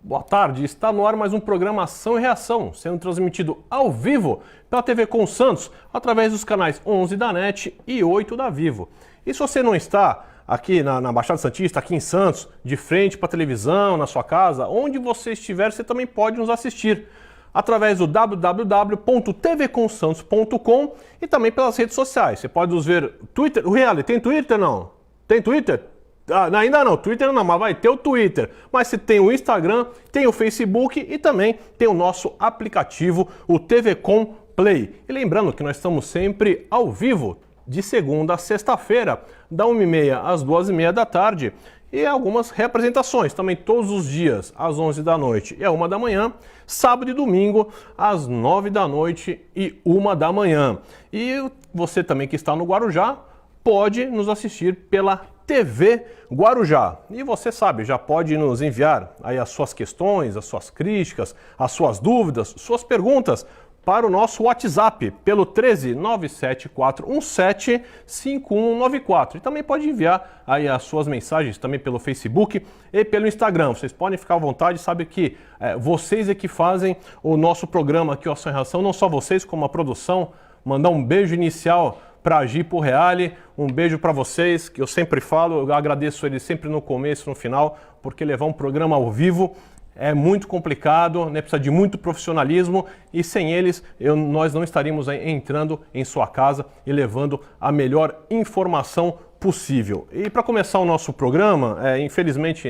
Boa tarde, está no ar mais um programa Ação e Reação, sendo transmitido ao vivo pela TV Com Santos, através dos canais 11 da NET e 8 da Vivo. E se você não está aqui na Baixada Santista, aqui em Santos, de frente para a televisão, na sua casa, onde você estiver, você também pode nos assistir através do www.tvcomsantos.com e também pelas redes sociais. Você pode nos ver Twitter. O Reale, tem Twitter não? Tem Twitter? Ah, ainda não, Twitter não, mas vai ter o Twitter. Mas você tem o Instagram, tem o Facebook e também tem o nosso aplicativo, o TV Com Play. E lembrando que nós estamos sempre ao vivo, de segunda a sexta-feira, da 1h30 às 2h30 da tarde. E algumas representações também todos os dias, às 11 da noite e à 1 da manhã, sábado e domingo, às 9 da noite e 1 da manhã. E você também que está no Guarujá, pode nos assistir pela TV Guarujá. E você sabe, já pode nos enviar aí as suas questões, as suas críticas, as suas dúvidas, suas perguntas para o nosso WhatsApp pelo 13974175194. E também pode enviar aí as suas mensagens também pelo Facebook e pelo Instagram. Vocês podem ficar à vontade, sabe que vocês é que fazem o nosso programa aqui, o Ação e Reação, não só vocês, como a produção. Mandar um beijo inicial para a Gipo Reale, um beijo para vocês, que eu sempre falo, eu agradeço eles sempre no começo e no final, porque levar um programa ao vivo é muito complicado, né? Precisa de muito profissionalismo e sem eles nós não estaríamos entrando em sua casa e levando a melhor informação possível. E para começar o nosso programa, infelizmente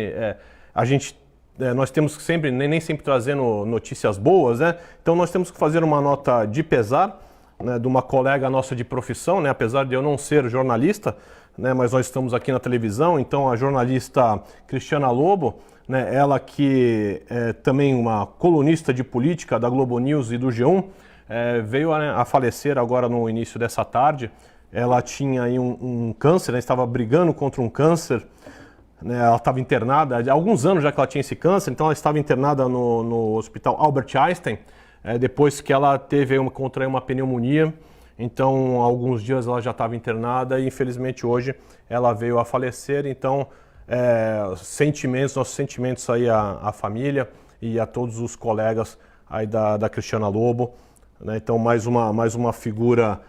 nós temos que sempre, nem sempre trazendo notícias boas, né? Então nós temos que fazer uma nota de pesar, né, de uma colega nossa de profissão, né, apesar de eu não ser jornalista, né, mas nós estamos aqui na televisão, então a jornalista Cristiana Lobo, né, ela que é também uma colunista de política da Globo News e do G1, veio a falecer agora no início dessa tarde. Ela tinha aí um câncer, né, estava brigando contra um câncer, né, ela estava internada, há alguns anos já que ela tinha esse câncer, então ela estava internada no Hospital Albert Einstein, depois que ela contraiu uma pneumonia. Então, há alguns dias ela já estava internada e, infelizmente, hoje ela veio a falecer. Então, nossos sentimentos aí à família e a todos os colegas aí da Cristiana Lobo, né? Então, mais uma figura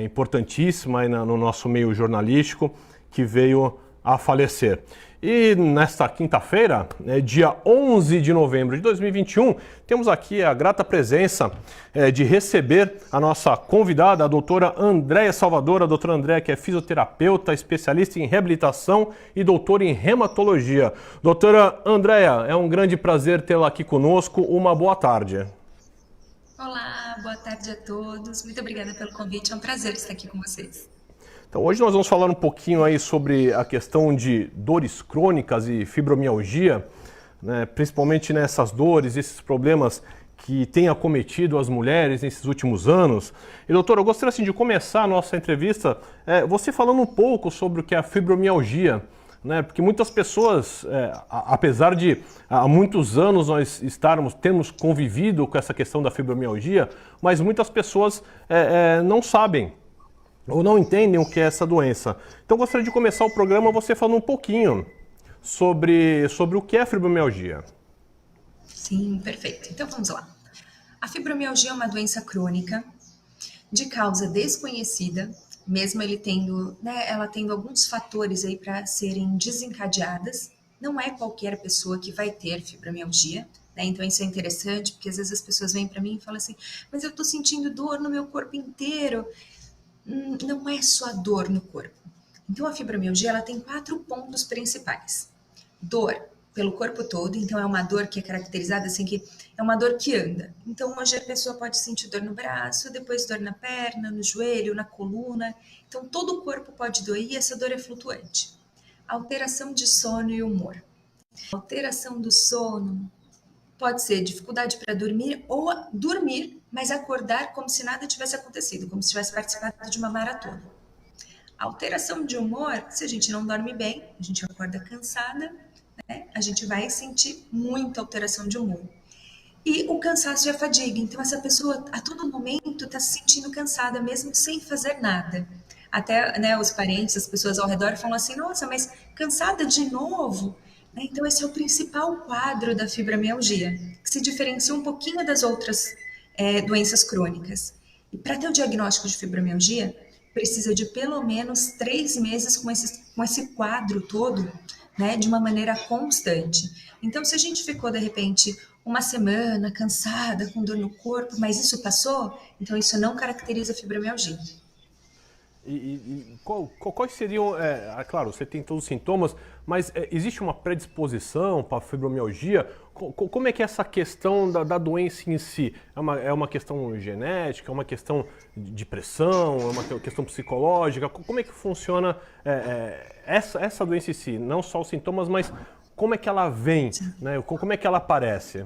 importantíssima aí no nosso meio jornalístico que veio a falecer. E nesta quinta-feira, dia 11 de novembro de 2021, temos aqui a grata presença de receber a nossa convidada, a doutora Andréia Salvador. A doutora Andréia, que é fisioterapeuta, especialista em reabilitação e doutora em reumatologia. Doutora Andréia, é um grande prazer tê-la aqui conosco. Uma boa tarde. Olá, boa tarde a todos. Muito obrigada pelo convite. É um prazer estar aqui com vocês. Então, hoje nós vamos falar um pouquinho aí sobre a questão de dores crônicas e fibromialgia, né? Principalmente nessas dores, esses problemas que têm acometido as mulheres nesses últimos anos. E, doutora, eu gostaria assim, de começar a nossa entrevista você falando um pouco sobre o que é a fibromialgia, né? Porque muitas pessoas, apesar de há muitos anos nós temos convivido com essa questão da fibromialgia, mas muitas pessoas não sabem ou não entendem o que é essa doença. Então gostaria de começar o programa você falando um pouquinho sobre o que é a fibromialgia. Sim, perfeito. Então vamos lá. A fibromialgia é uma doença crônica de causa desconhecida, mesmo ela tendo alguns fatores aí para serem desencadeadas. Não é qualquer pessoa que vai ter fibromialgia, né? Então isso é interessante, porque às vezes as pessoas vêm para mim e falam assim, mas eu estou sentindo dor no meu corpo inteiro. Não é só dor no corpo. Então a fibromialgia ela tem 4 pontos principais. Dor pelo corpo todo, então é uma dor que é caracterizada assim, que é uma dor que anda. Então hoje a pessoa pode sentir dor no braço, depois dor na perna, no joelho, na coluna. Então todo o corpo pode doer e essa dor é flutuante. Alteração de sono e humor. Alteração do sono pode ser dificuldade para dormir ou dormir, mas acordar como se nada tivesse acontecido, como se tivesse participado de uma maratona. Alteração de humor, se a gente não dorme bem, a gente acorda cansada, né? A gente vai sentir muita alteração de humor. E o cansaço e a fadiga, então essa pessoa a todo momento está se sentindo cansada, mesmo sem fazer nada. Até, né, os parentes, as pessoas ao redor falam assim, nossa, mas cansada de novo? né? Então, esse é o principal quadro da fibromialgia, que se diferencia um pouquinho das outras doenças crônicas. E para ter o diagnóstico de fibromialgia, precisa de pelo menos 3 meses com esse quadro todo, né, de uma maneira constante. Então, se a gente ficou, de repente, uma semana cansada, com dor no corpo, mas isso passou, então isso não caracteriza fibromialgia. Quais seriam, claro, você tem todos os sintomas, mas existe uma predisposição para a fibromialgia? Como é que é essa questão da doença em si? É uma questão genética, é uma questão de pressão, é uma questão psicológica? Como é que funciona essa doença em si? Não só os sintomas, mas como é que ela vem, né? Como é que ela aparece?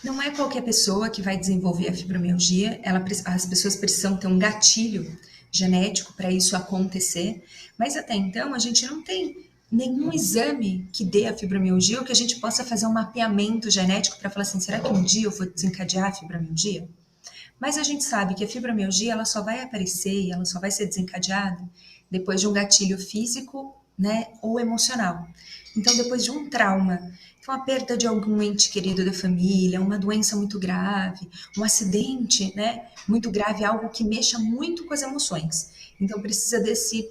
Não é qualquer pessoa que vai desenvolver a fibromialgia, as pessoas precisam ter um gatilho genético para isso acontecer, mas até então a gente não tem nenhum exame que dê a fibromialgia ou que a gente possa fazer um mapeamento genético para falar assim, será que um dia eu vou desencadear a fibromialgia? Mas a gente sabe que a fibromialgia ela só vai aparecer e ela só vai ser desencadeada depois de um gatilho físico, né, ou emocional. Então, depois de um trauma, então a perda de algum ente querido da família, uma doença muito grave, um acidente, né, muito grave, algo que mexa muito com as emoções. Então, precisa desse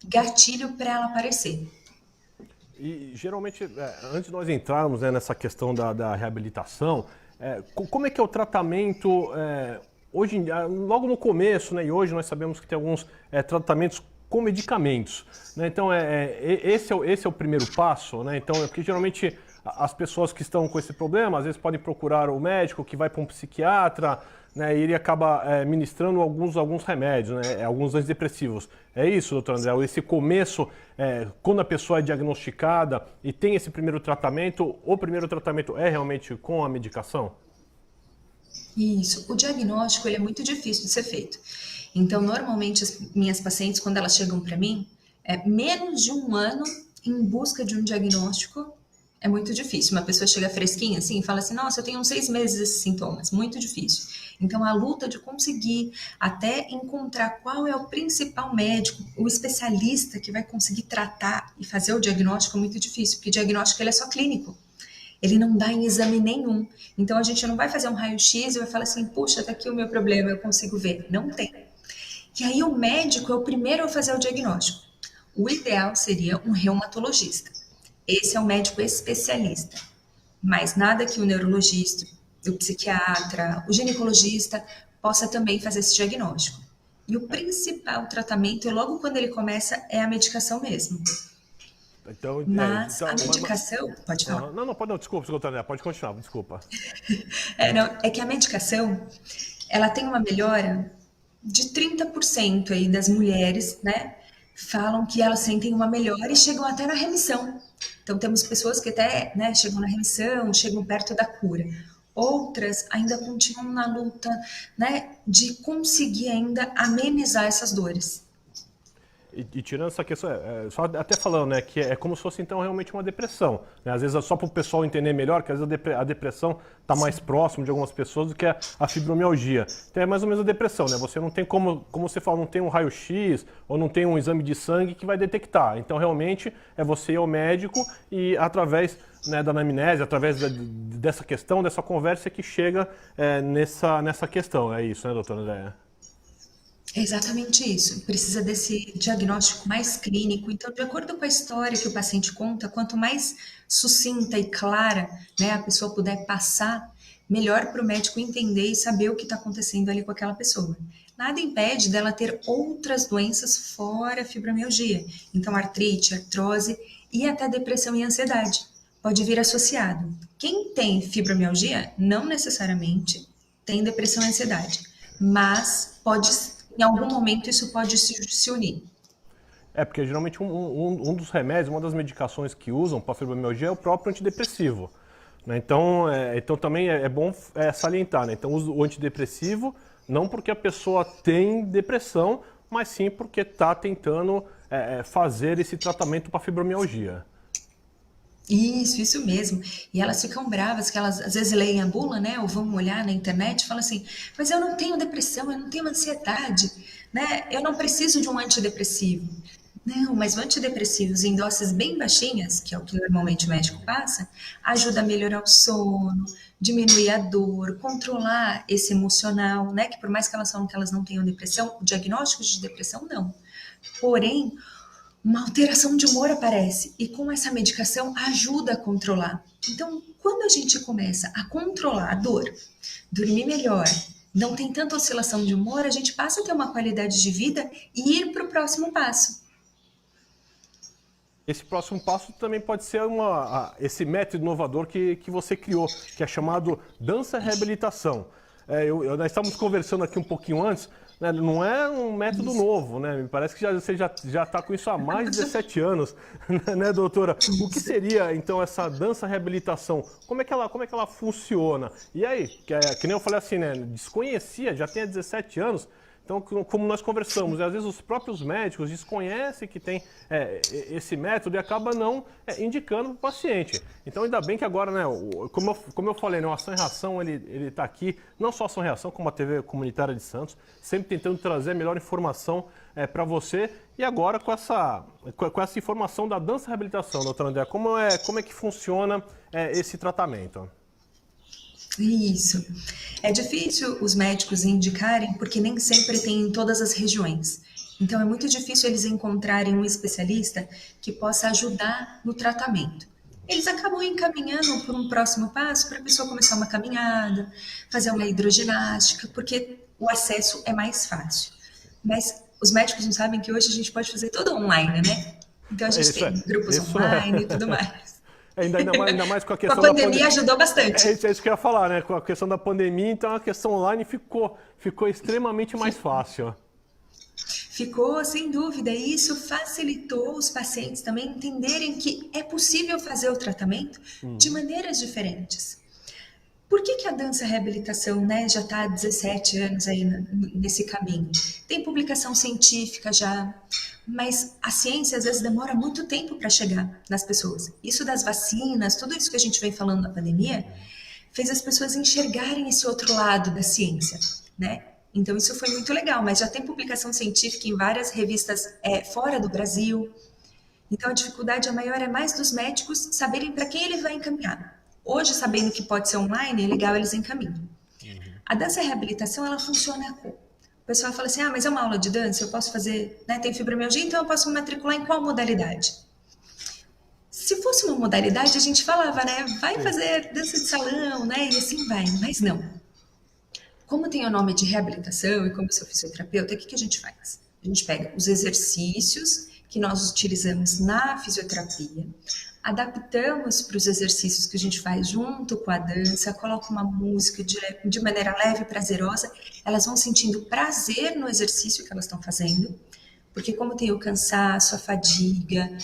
gatilho para ela aparecer. E geralmente, antes de nós entrarmos, né, nessa questão da reabilitação, como é que é o tratamento hoje, logo no começo, né, e hoje nós sabemos que tem alguns tratamentos com medicamentos, né? Então esse é o primeiro passo, né? Então porque geralmente as pessoas que estão com esse problema às vezes podem procurar o médico que vai para um psiquiatra, né? E ele acaba ministrando alguns remédios, né? Alguns antidepressivos. É isso, doutor André? Esse começo, quando a pessoa é diagnosticada e tem esse primeiro tratamento, o primeiro tratamento é realmente com a medicação? Isso. O diagnóstico ele é muito difícil de ser feito. Então, normalmente, as minhas pacientes, quando elas chegam para mim, menos de um ano em busca de um diagnóstico é muito difícil. Uma pessoa chega fresquinha assim e fala assim: nossa, eu tenho uns 6 meses esses sintomas. Muito difícil. Então, a luta de conseguir até encontrar qual é o principal médico, o especialista que vai conseguir tratar e fazer o diagnóstico é muito difícil, porque o diagnóstico ele é só clínico. Ele não dá em exame nenhum. Então, a gente não vai fazer um raio-x e vai falar assim, puxa, tá aqui o meu problema, eu consigo ver. Não tem. E aí, o médico é o primeiro a fazer o diagnóstico. O ideal seria um reumatologista. Esse é o médico especialista. Mas nada que o neurologista, o psiquiatra, o ginecologista possa também fazer esse diagnóstico. E o principal tratamento, logo quando ele começa, é a medicação mesmo. Então, Mas a medicação, pode falar. Não, desculpa, doutor André, pode continuar, desculpa. É que a medicação, ela tem uma melhora de 30% aí das mulheres, né? Falam que elas sentem uma melhora e chegam até na remissão. Então, temos pessoas que até, né, chegam na remissão, chegam perto da cura. Outras ainda continuam na luta, né, de conseguir ainda amenizar essas dores. E tirando essa questão, só até falando, né, que é como se fosse então realmente uma depressão, né? Às vezes é só para o pessoal entender melhor, que às vezes a depressão está mais próximo de algumas pessoas do que a fibromialgia. Então é mais ou menos a depressão, né? Você não tem como você fala, não tem um raio-x ou não tem um exame de sangue que vai detectar. Então realmente é você ir ao médico e através, né, da anamnese, através dessa questão, dessa conversa que chega nessa questão. É isso, né, doutora Andréa? É exatamente isso. Precisa desse diagnóstico mais clínico. Então, de acordo com a história que o paciente conta, quanto mais sucinta e clara, né, a pessoa puder passar, melhor para o médico entender e saber o que está acontecendo ali com aquela pessoa. Nada impede dela ter outras doenças fora a fibromialgia. Então, artrite, artrose e até depressão e ansiedade. Pode vir associado. Quem tem fibromialgia, não necessariamente tem depressão e ansiedade, mas em algum momento isso pode se unir. Porque geralmente um dos remédios, uma das medicações que usam para fibromialgia é o próprio antidepressivo, né? Então também é bom salientar, né? Então usa o antidepressivo não porque a pessoa tem depressão, mas sim porque está tentando fazer esse tratamento para fibromialgia. Isso mesmo. E elas ficam bravas, que elas às vezes leem a bula, né? Ou vão olhar na internet e falam assim, mas eu não tenho depressão, eu não tenho ansiedade, né? Eu não preciso de um antidepressivo. Não, mas o antidepressivos em doses bem baixinhas, que é o que normalmente o médico passa, ajuda a melhorar o sono, diminuir a dor, controlar esse emocional, né? Que por mais que elas falam que elas não tenham depressão, o diagnóstico de depressão não. Porém, uma alteração de humor aparece e com essa medicação ajuda a controlar. Então, quando a gente começa a controlar a dor, dormir melhor, não tem tanta oscilação de humor, a gente passa a ter uma qualidade de vida e ir para o próximo passo. Esse próximo passo também pode ser esse método inovador que você criou, que é chamado dança reabilitação. Nós estávamos conversando aqui um pouquinho antes, né, não é um método novo, né? Me parece que você já está com isso há mais de 17 anos, né, doutora? O que seria, então, essa dança reabilitação? Como é que ela funciona? E aí, que nem eu falei assim, né? Desconhecia, já tem há 17 anos. Então, como nós conversamos, às vezes os próprios médicos desconhecem que tem esse método e acaba não indicando para o paciente. Então, ainda bem que agora, né, como eu falei, né, o Ação e Reação ele está aqui, não só Ação e Reação, como a TV Comunitária de Santos, sempre tentando trazer a melhor informação para você. E agora com essa informação da dança reabilitação, doutora André, como é que funciona esse tratamento? Isso. É difícil os médicos indicarem porque nem sempre tem em todas as regiões. Então é muito difícil eles encontrarem um especialista que possa ajudar no tratamento. Eles acabam encaminhando por um próximo passo para a pessoa começar uma caminhada, fazer uma hidroginástica, porque o acesso é mais fácil. Mas os médicos não sabem que hoje a gente pode fazer tudo online, né? Então a gente tem grupos online e tudo mais. Ainda mais com a questão da pandemia ajudou bastante. É isso que eu ia falar, né? Com a questão da pandemia, então a questão online ficou extremamente mais fácil. Ficou, sem dúvida, e isso facilitou os pacientes também entenderem que é possível fazer o tratamento de maneiras diferentes. Por que a dança reabilitação, né, já está há 17 anos aí nesse caminho? Tem publicação científica já, mas a ciência às vezes demora muito tempo para chegar nas pessoas. Isso das vacinas, tudo isso que a gente vem falando na pandemia, fez as pessoas enxergarem esse outro lado da ciência, né? Então isso foi muito legal, mas já tem publicação científica em várias revistas fora do Brasil. Então a dificuldade maior é mais dos médicos saberem para quem ele vai encaminhar. Hoje, sabendo que pode ser online, é legal eles encaminham. A dança reabilitação, ela funciona como? O pessoal fala assim, mas é uma aula de dança, eu posso fazer, né, tem fibromialgia, então eu posso me matricular em qual modalidade? Se fosse uma modalidade, a gente falava, né, vai fazer dança de salão, né, e assim vai, mas não. Como tem o nome de reabilitação e como eu sou fisioterapeuta, o que a gente faz? A gente pega os exercícios que nós utilizamos na fisioterapia, adaptamos para os exercícios que a gente faz junto com a dança, coloca uma música de maneira leve e prazerosa, elas vão sentindo prazer no exercício que elas estão fazendo, porque como tem o cansaço, a fadiga,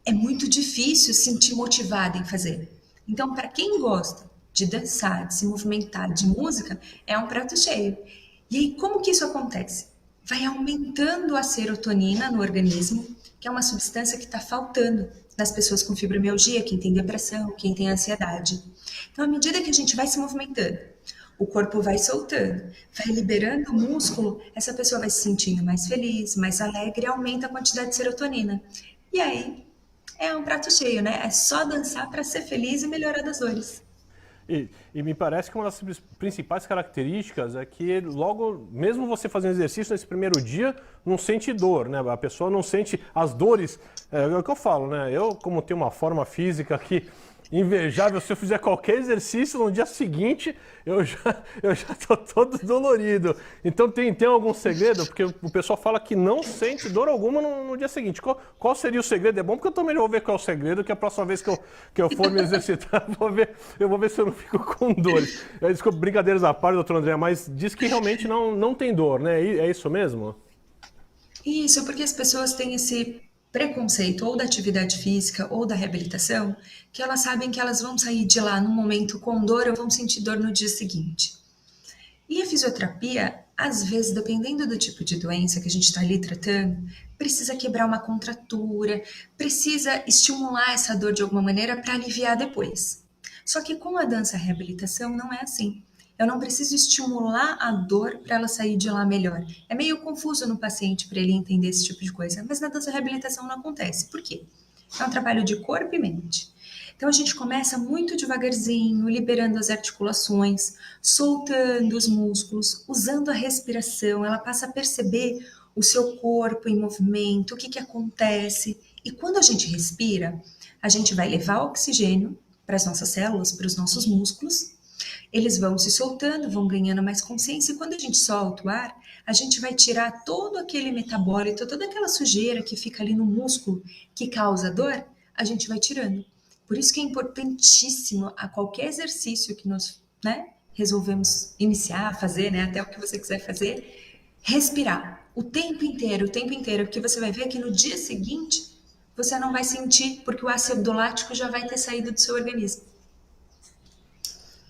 é muito difícil se sentir motivada em fazer. Então, para quem gosta de dançar, de se movimentar, de música, é um prato cheio. E aí, como que isso acontece? Vai aumentando a serotonina no organismo, que é uma substância que está faltando nas pessoas com fibromialgia, quem tem depressão, quem tem ansiedade. Então, à medida que a gente vai se movimentando, o corpo vai soltando, vai liberando o músculo, essa pessoa vai se sentindo mais feliz, mais alegre e aumenta a quantidade de serotonina. E aí, é um prato cheio, né? É só dançar para ser feliz e melhorar das dores. E me parece que uma das principais características é que logo, mesmo você fazendo exercício nesse primeiro dia, não sente dor, né? A pessoa não sente as dores. É o que eu falo, né? Eu, como tenho uma forma física aqui invejável, se eu fizer qualquer exercício no dia seguinte, eu já tô todo dolorido. Então tem algum segredo? Porque o pessoal fala que não sente dor alguma no dia seguinte. Qual seria o segredo? É bom porque eu também vou ver qual é o segredo, que a próxima vez que eu for me exercitar, eu vou ver se eu não fico com dores. Desculpa, brincadeiras à parte, doutor André, mas diz que realmente não tem dor, né? É isso mesmo? Isso, porque as pessoas têm esse preconceito ou da atividade física ou da reabilitação, que elas sabem que elas vão sair de lá num momento com dor ou vão sentir dor no dia seguinte. E a fisioterapia, às vezes, dependendo do tipo de doença que a gente está ali tratando, precisa quebrar uma contratura, precisa estimular essa dor de alguma maneira para aliviar depois. Só que com a dança reabilitação não é assim. Eu não preciso estimular a dor para ela sair de lá melhor. É meio confuso no paciente para ele entender esse tipo de coisa, mas na dança reabilitação não acontece. Por quê? É um trabalho de corpo e mente. Então a gente começa muito devagarzinho, liberando as articulações, soltando os músculos, usando a respiração. Ela passa a perceber o seu corpo em movimento, o que que acontece. E quando a gente respira, a gente vai levar oxigênio para as nossas células, para os nossos músculos. Eles vão se soltando, vão ganhando mais consciência, e quando a gente solta o ar, a gente vai tirar todo aquele metabólito, toda aquela sujeira que fica ali no músculo que causa dor, a gente vai tirando. Por isso que é importantíssimo a qualquer exercício que nós, resolvemos iniciar, fazer, até o que você quiser fazer, respirar o tempo inteiro, porque você vai ver que no dia seguinte você não vai sentir, porque o ácido lático já vai ter saído do seu organismo.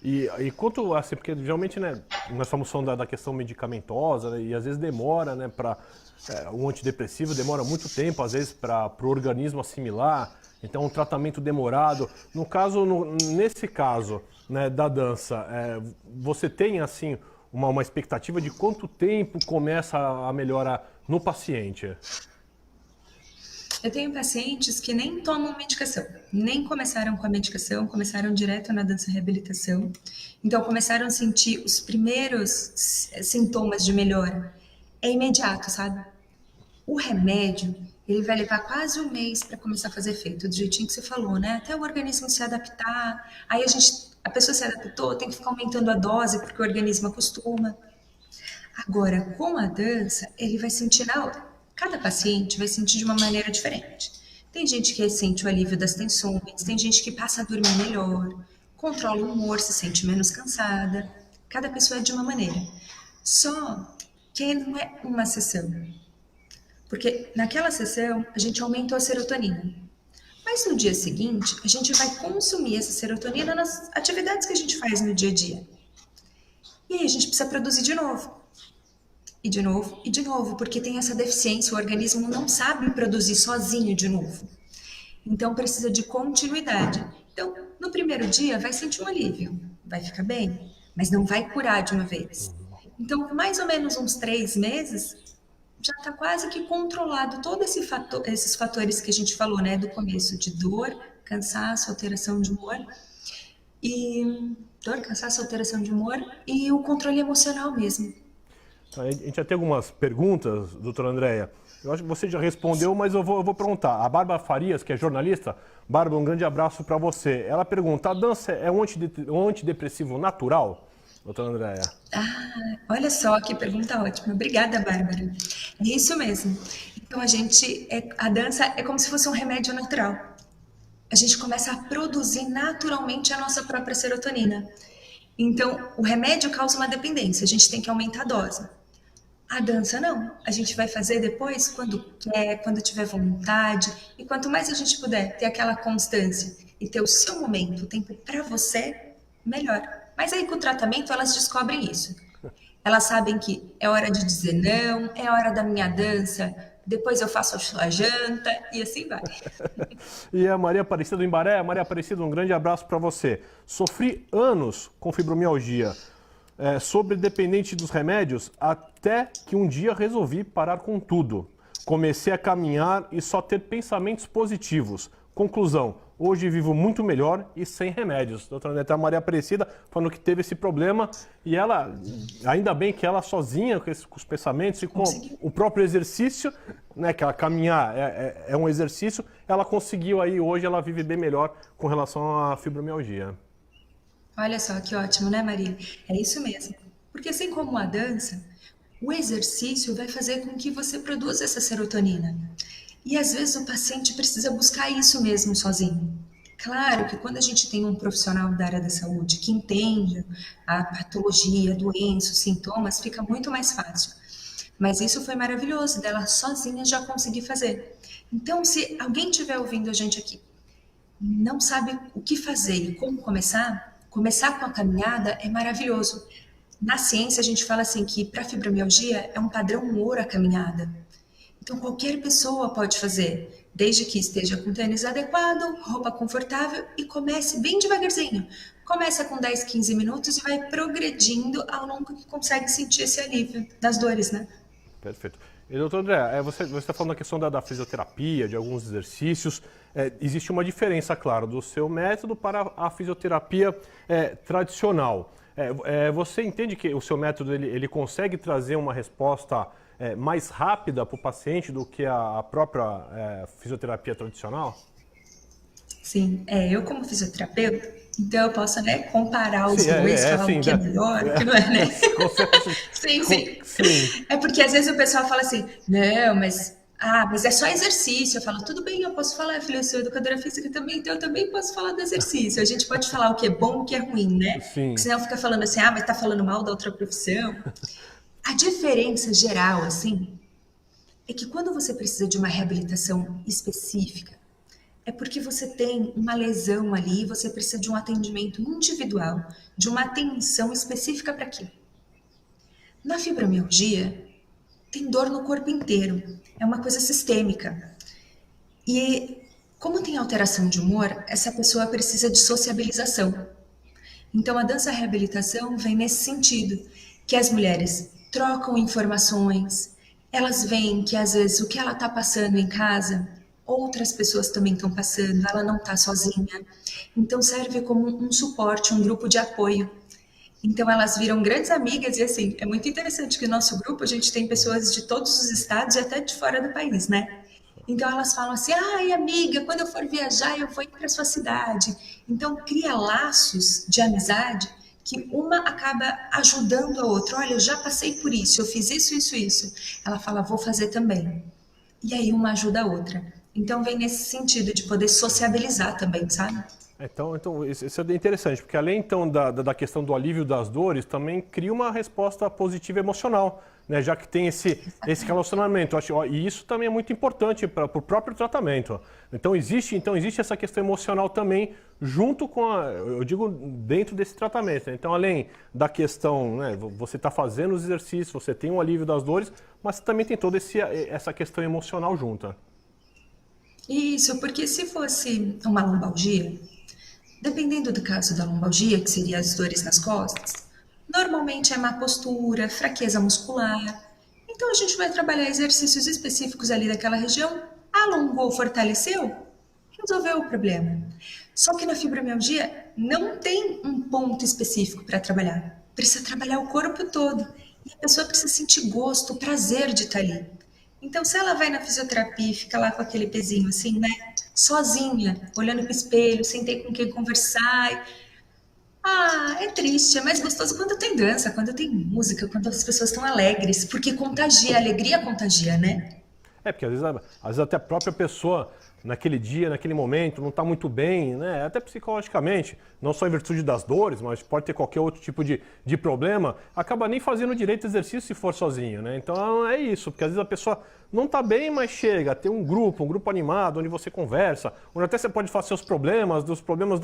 E quanto assim, porque geralmente, né, nós estamos falando da questão medicamentosa, né, e às vezes demora, né, para um antidepressivo demora muito tempo, às vezes, para o organismo assimilar, então um tratamento demorado. No caso, nesse caso, né, da dança, você tem assim uma expectativa de quanto tempo começa a melhorar no paciente? Eu tenho pacientes que nem tomam medicação, nem começaram com a medicação, começaram direto na dança reabilitação. Então começaram a sentir os primeiros sintomas de melhora. É imediato, sabe? O remédio, ele vai levar quase um mês para começar a fazer efeito, do jeitinho que você falou, né? Até o organismo se adaptar. Aí a pessoa se adaptou, tem que ficar aumentando a dose porque o organismo acostuma. Agora, com a dança, ele vai sentir na hora. Cada paciente vai sentir de uma maneira diferente. Tem gente que sente o alívio das tensões, tem gente que passa a dormir melhor, controla o humor, se sente menos cansada. Cada pessoa é de uma maneira. Só que não é uma sessão. Porque naquela sessão a gente aumentou a serotonina. Mas no dia seguinte, a gente vai consumir essa serotonina nas atividades que a gente faz no dia a dia. E aí a gente precisa produzir de novo. E de novo, e de novo, porque tem essa deficiência, o organismo não sabe produzir sozinho de novo. Então precisa de continuidade. Então, no primeiro dia vai sentir um alívio, vai ficar bem, mas não vai curar de uma vez. Então, mais ou menos uns 3 meses, já está quase que controlado todos esses fatores que a gente falou, né, do começo, de dor, cansaço, alteração de humor, e o controle emocional mesmo. A gente já tem algumas perguntas, doutora Andréia. Eu acho que você já respondeu, mas eu vou perguntar. A Bárbara Farias, que é jornalista, Bárbara, um grande abraço para você. Ela pergunta, a dança é um antidepressivo natural, doutora Andréia? Olha só que pergunta ótima. Obrigada, Bárbara. É isso mesmo. Então a dança é como se fosse um remédio natural. A gente começa a produzir naturalmente a nossa própria serotonina. Então, o remédio causa uma dependência, a gente tem que aumentar a dose. A dança não, a gente vai fazer depois quando quer, quando tiver vontade, e quanto mais a gente puder ter aquela constância e ter o seu momento, o tempo para você, melhor. Mas aí com o tratamento elas descobrem isso. Elas sabem que é hora de dizer não, é hora da minha dança, depois eu faço a sua janta e assim vai. E a Maria Aparecida do Imbaré, Maria Aparecida, um grande abraço para você. Sofri anos com fibromialgia, sobre dependente dos remédios, até que um dia resolvi parar com tudo. Comecei a caminhar e só ter pensamentos positivos. Conclusão, hoje vivo muito melhor e sem remédios. Doutora Neta Maria Aparecida falando que teve esse problema e ela, ainda bem que ela sozinha com os pensamentos e com o próprio exercício, né, que ela caminhar é um exercício, ela conseguiu aí, hoje ela vive bem melhor com relação à fibromialgia. Olha só que ótimo, né, Maria? É isso mesmo. Porque assim como a dança, o exercício vai fazer com que você produza essa serotonina. E às vezes o paciente precisa buscar isso mesmo sozinho. Claro que quando a gente tem um profissional da área da saúde que entende a patologia, a doença, os sintomas, fica muito mais fácil. Mas isso foi maravilhoso, dela sozinha já conseguir fazer. Então, se alguém estiver ouvindo a gente aqui, não sabe o que fazer e como começar com a caminhada é maravilhoso. Na ciência, a gente fala assim que para fibromialgia é um padrão ouro a caminhada. Então, qualquer pessoa pode fazer, desde que esteja com tênis adequado, roupa confortável e comece bem devagarzinho. Começa com 10, 15 minutos e vai progredindo ao longo que consegue sentir esse alívio das dores, né? Perfeito. E, doutor André, você está falando da questão da fisioterapia, de alguns exercícios. Existe uma diferença, claro, do seu método para a fisioterapia tradicional. Você entende que o seu método ele consegue trazer uma resposta mais rápida para o paciente do que a própria fisioterapia tradicional? Sim, eu como fisioterapeuta, então eu posso, né, comparar os Sim, dois, falar sim, o que é melhor, o que não é, né? com certeza. Sim, sim. Sim. É porque às vezes o pessoal fala assim, não, mas é só exercício. Eu falo, tudo bem, eu posso falar, filha, eu sou educadora física também, então eu também posso falar do exercício. A gente pode falar o que é bom e o que é ruim, né? Porque Sim. senão fica falando assim, mas tá falando mal da outra profissão. A diferença geral, assim, é que quando você precisa de uma reabilitação específica, é porque você tem uma lesão ali, você precisa de um atendimento individual, de uma atenção específica para aquilo. Na fibromialgia, tem dor no corpo inteiro, é uma coisa sistêmica. E como tem alteração de humor, essa pessoa precisa de sociabilização. Então a dança reabilitação vem nesse sentido, que as mulheres trocam informações, elas veem que às vezes o que ela está passando em casa, outras pessoas também estão passando, ela não está sozinha. Então serve como um suporte, um grupo de apoio. Então elas viram grandes amigas e assim, é muito interessante que no nosso grupo a gente tem pessoas de todos os estados e até de fora do país, né? Então elas falam assim, ai amiga, quando eu for viajar eu vou ir para sua cidade. Então cria laços de amizade que uma acaba ajudando a outra. Olha, eu já passei por isso, eu fiz isso, isso, isso. Ela fala, vou fazer também. E aí uma ajuda a outra. Então vem nesse sentido de poder sociabilizar também, sabe? Então isso é interessante, porque além então da questão do alívio das dores, também cria uma resposta positiva emocional, né? Já que tem esse relacionamento. E isso também é muito importante para o próprio tratamento. Então existe essa questão emocional também junto com eu digo, dentro desse tratamento, né? Então além da questão, né, você está fazendo os exercícios, você tem um alívio das dores, mas também tem toda essa questão emocional junta. Isso, porque se fosse uma lombalgia, dependendo do caso da lombalgia, que seria as dores nas costas, normalmente é má postura, fraqueza muscular. Então a gente vai trabalhar exercícios específicos ali daquela região, alongou, fortaleceu, resolveu o problema. Só que na fibromialgia não tem um ponto específico para trabalhar. Precisa trabalhar o corpo todo. E a pessoa precisa sentir gosto, prazer de estar ali. Então, se ela vai na fisioterapia e fica lá com aquele pezinho assim, né? Sozinha, olhando pro espelho, sem ter com quem conversar. É triste, é mais gostoso quando tem dança, quando tem música, quando as pessoas estão alegres, porque contagia, a alegria contagia, né? Porque às vezes até a própria pessoa, naquele dia, naquele momento, não está muito bem, né? Até psicologicamente, não só em virtude das dores, mas pode ter qualquer outro tipo de problema, acaba nem fazendo direito exercício se for sozinho, né? Então é isso, porque às vezes a pessoa não está bem, mas chega, tem um grupo animado, onde você conversa, onde até você pode falar seus problemas, dos problemas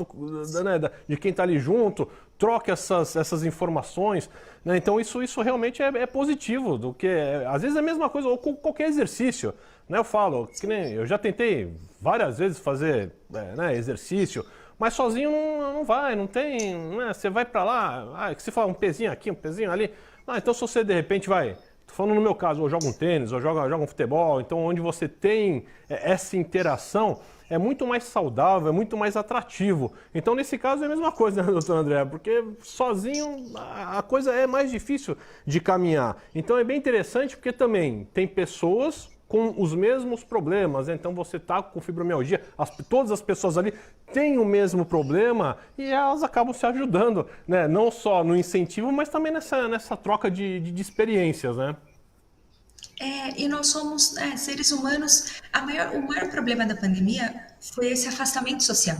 de quem está ali junto, troca essas informações, né? Então isso realmente é positivo, do que às vezes é a mesma coisa, ou com qualquer exercício, né? Eu falo, que nem eu já tentei várias vezes fazer exercício, mas sozinho não vai, não tem, né? Você vai para lá, que você fala um pezinho aqui, um pezinho ali, então se você de repente vai, tô falando no meu caso, ou joga um tênis, ou joga um futebol, então onde você tem essa interação, é muito mais saudável, é muito mais atrativo. Então, nesse caso, é a mesma coisa, né, doutor André? Porque sozinho a coisa é mais difícil de caminhar. Então, é bem interessante porque também tem pessoas com os mesmos problemas. Então, você está com fibromialgia, todas as pessoas ali têm o mesmo problema e elas acabam se ajudando, né? Não só no incentivo, mas também nessa troca de experiências, né? E nós somos seres humanos. O maior problema da pandemia foi esse afastamento social.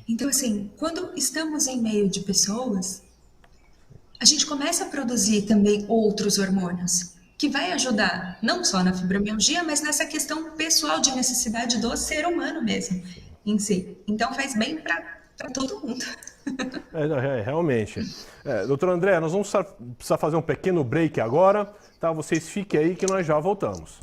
Então, assim, quando estamos em meio de pessoas, a gente começa a produzir também outros hormônios, que vai ajudar não só na fibromialgia, mas nessa questão pessoal de necessidade do ser humano mesmo, em si. Então, faz bem para todo mundo. Realmente. Doutor André, nós vamos precisar fazer um pequeno break agora, tá? Vocês fiquem aí que nós já voltamos.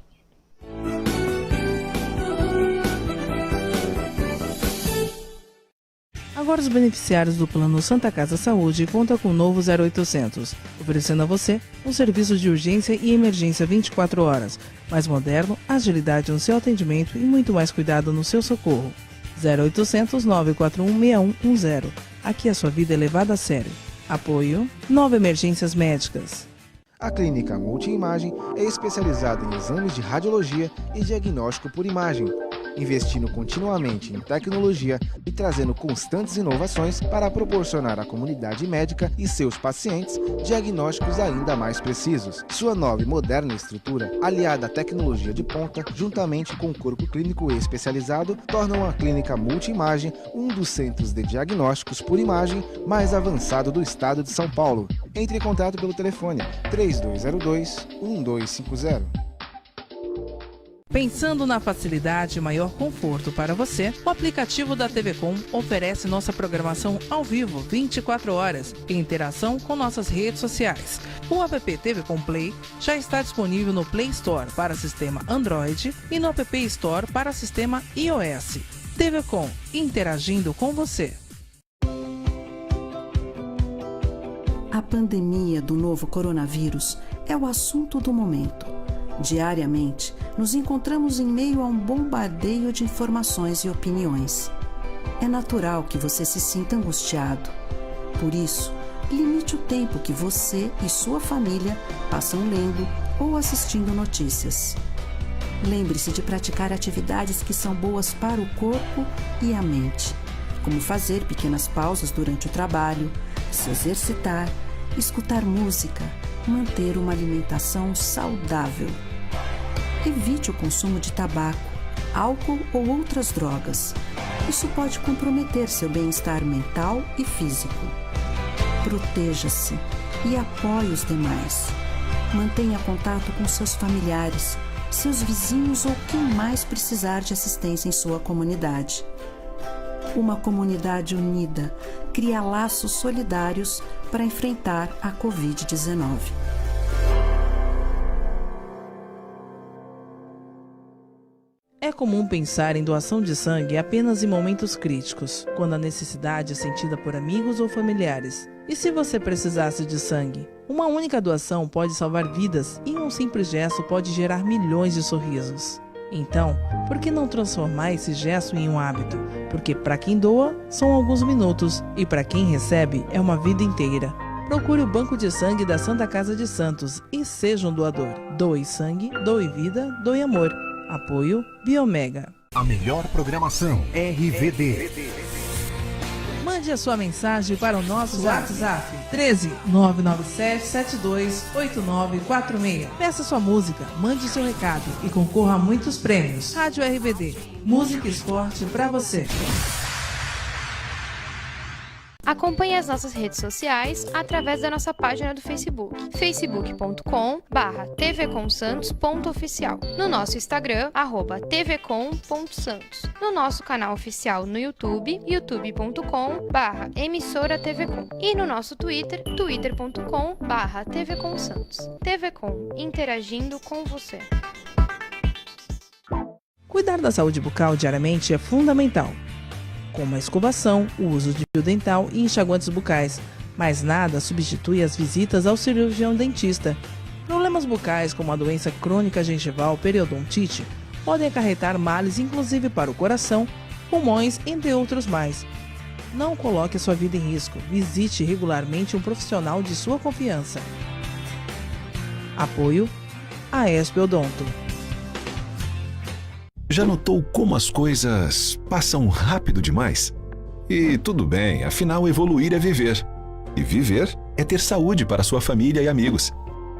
Agora os beneficiários do Plano Santa Casa Saúde contam com o novo 0800, oferecendo a você um serviço de urgência e emergência 24 horas, mais moderno, agilidade no seu atendimento e muito mais cuidado no seu socorro. 0800 941 6110. Aqui a sua vida é levada a sério. Apoio 9 Emergências Médicas. A Clínica Multiimagem é especializada em exames de radiologia e diagnóstico por imagem, investindo continuamente em tecnologia e trazendo constantes inovações para proporcionar à comunidade médica e seus pacientes diagnósticos ainda mais precisos. Sua nova e moderna estrutura, aliada à tecnologia de ponta, juntamente com o corpo clínico especializado, tornam a Clínica Multiimagem um dos centros de diagnósticos por imagem mais avançado do estado de São Paulo. Entre em contato pelo telefone 3202-1250. Pensando na facilidade e maior conforto para você, o aplicativo da TV Com oferece nossa programação ao vivo 24 horas em interação com nossas redes sociais. O app TV Com Play já está disponível no Play Store para sistema Android e no App Store para sistema iOS. TV Com, interagindo com você. A pandemia do novo coronavírus é o assunto do momento. Diariamente, nos encontramos em meio a um bombardeio de informações e opiniões. É natural que você se sinta angustiado. Por isso, limite o tempo que você e sua família passam lendo ou assistindo notícias. Lembre-se de praticar atividades que são boas para o corpo e a mente, como fazer pequenas pausas durante o trabalho, se exercitar, escutar música, manter uma alimentação saudável. Evite o consumo de tabaco, álcool ou outras drogas. Isso pode comprometer seu bem-estar mental e físico. Proteja-se e apoie os demais. Mantenha contato com seus familiares, seus vizinhos ou quem mais precisar de assistência em sua comunidade. Uma comunidade unida cria laços solidários para enfrentar a Covid-19. É comum pensar em doação de sangue apenas em momentos críticos, quando a necessidade é sentida por amigos ou familiares. E se você precisasse de sangue? Uma única doação pode salvar vidas e um simples gesto pode gerar milhões de sorrisos. Então, por que não transformar esse gesto em um hábito? Porque para quem doa, são alguns minutos e para quem recebe, é uma vida inteira. Procure o Banco de Sangue da Santa Casa de Santos e seja um doador. Doe sangue, doe vida, doe amor. Apoio Biomega. A melhor programação RVD. Mande a sua mensagem para o nosso WhatsApp 13 997 72 8946. Peça sua música, mande seu recado e concorra a muitos prêmios. Rádio RBD, música e esporte para você. Acompanhe as nossas redes sociais através da nossa página do Facebook, facebook.com/tvcomsantos.oficial, no nosso Instagram, @tvcom.santos, no nosso canal oficial no YouTube, youtube.com/emissoratvcom e no nosso Twitter, twitter.com/tvcomsantos. TV Com, interagindo com você. Cuidar da saúde bucal diariamente é fundamental, como a escovação, o uso de fio dental e enxaguantes bucais, mas nada substitui as visitas ao cirurgião dentista. Problemas bucais como a doença crônica gengival periodontite podem acarretar males inclusive para o coração, pulmões, entre outros mais. Não coloque a sua vida em risco, visite regularmente um profissional de sua confiança. Apoio Aesp Odonto. Já notou como as coisas passam rápido demais? E tudo bem, afinal evoluir é viver. E viver é ter saúde para sua família e amigos.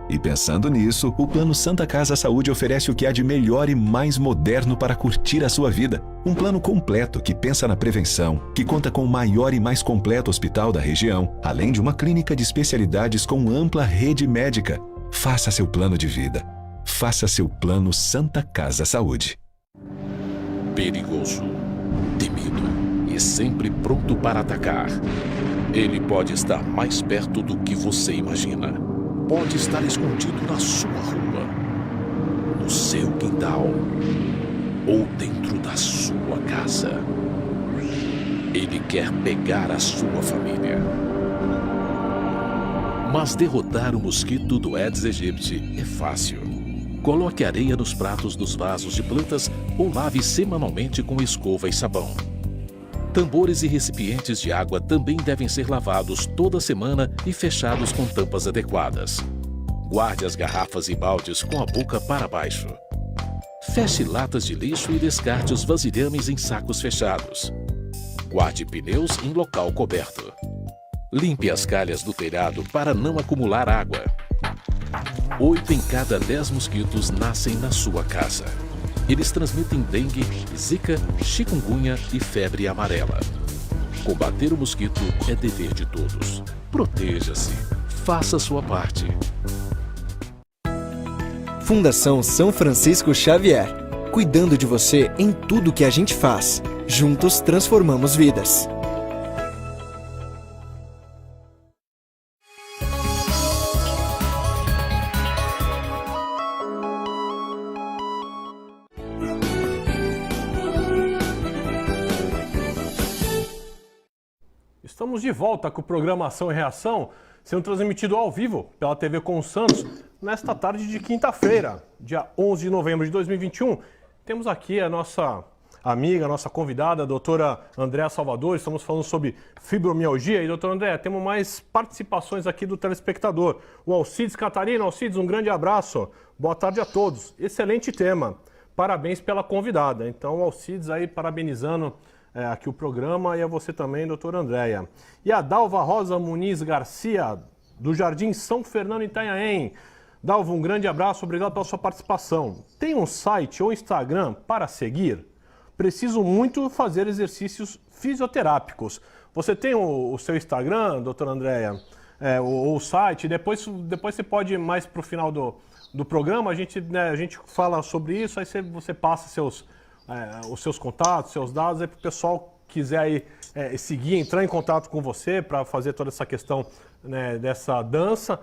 E pensando nisso, o Plano Santa Casa Saúde oferece o que há de melhor e mais moderno para curtir a sua vida. Um plano completo que pensa na prevenção, que conta com o maior e mais completo hospital da região, além de uma clínica de especialidades com ampla rede médica. Faça seu plano de vida. Faça seu Plano Santa Casa Saúde. Perigoso, temido e sempre pronto para atacar. Ele pode estar mais perto do que você imagina. Pode estar escondido na sua rua, no seu quintal ou dentro da sua casa. Ele quer pegar a sua família. Mas derrotar o mosquito do Aedes aegypti é fácil. Coloque areia nos pratos dos vasos de plantas ou lave semanalmente com escova e sabão. Tambores e recipientes de água também devem ser lavados toda semana e fechados com tampas adequadas. Guarde as garrafas e baldes com a boca para baixo. Feche latas de lixo e descarte os vasilhames em sacos fechados. Guarde pneus em local coberto. Limpe as calhas do telhado para não acumular água. 8 em cada 10 mosquitos nascem na sua casa. Eles transmitem dengue, zika, chikungunya e febre amarela. Combater o mosquito é dever de todos. Proteja-se. Faça a sua parte. Fundação São Francisco Xavier. Cuidando de você em tudo que a gente faz. Juntos transformamos vidas. Estamos de volta com o programa Ação e Reação, sendo transmitido ao vivo pela TV Com Santos, nesta tarde de quinta-feira, dia 11 de novembro de 2021. Temos aqui a nossa amiga, a nossa convidada, a doutora Andréa Salvador. Estamos falando sobre fibromialgia. E, doutora Andréa, temos mais participações aqui do telespectador. O Alcides Catarina. Alcides, um grande abraço. Boa tarde a todos. Excelente tema. Parabéns pela convidada. Então, o Alcides aí parabenizando aqui o programa, e a você também, doutora Andréa. E a Dalva Rosa Muniz Garcia, do Jardim São Fernando, Itanhaém. Dalva, um grande abraço, obrigado pela sua participação. Tem um site ou Instagram para seguir? Preciso muito fazer exercícios fisioterápicos. Você tem o seu Instagram, doutora Andréa? O site? Depois você pode, mais para o final do programa, a gente fala sobre isso, aí você passa os seus contatos, seus dados, aí para o pessoal quiser aí, seguir, entrar em contato com você para fazer toda essa questão, né, dessa dança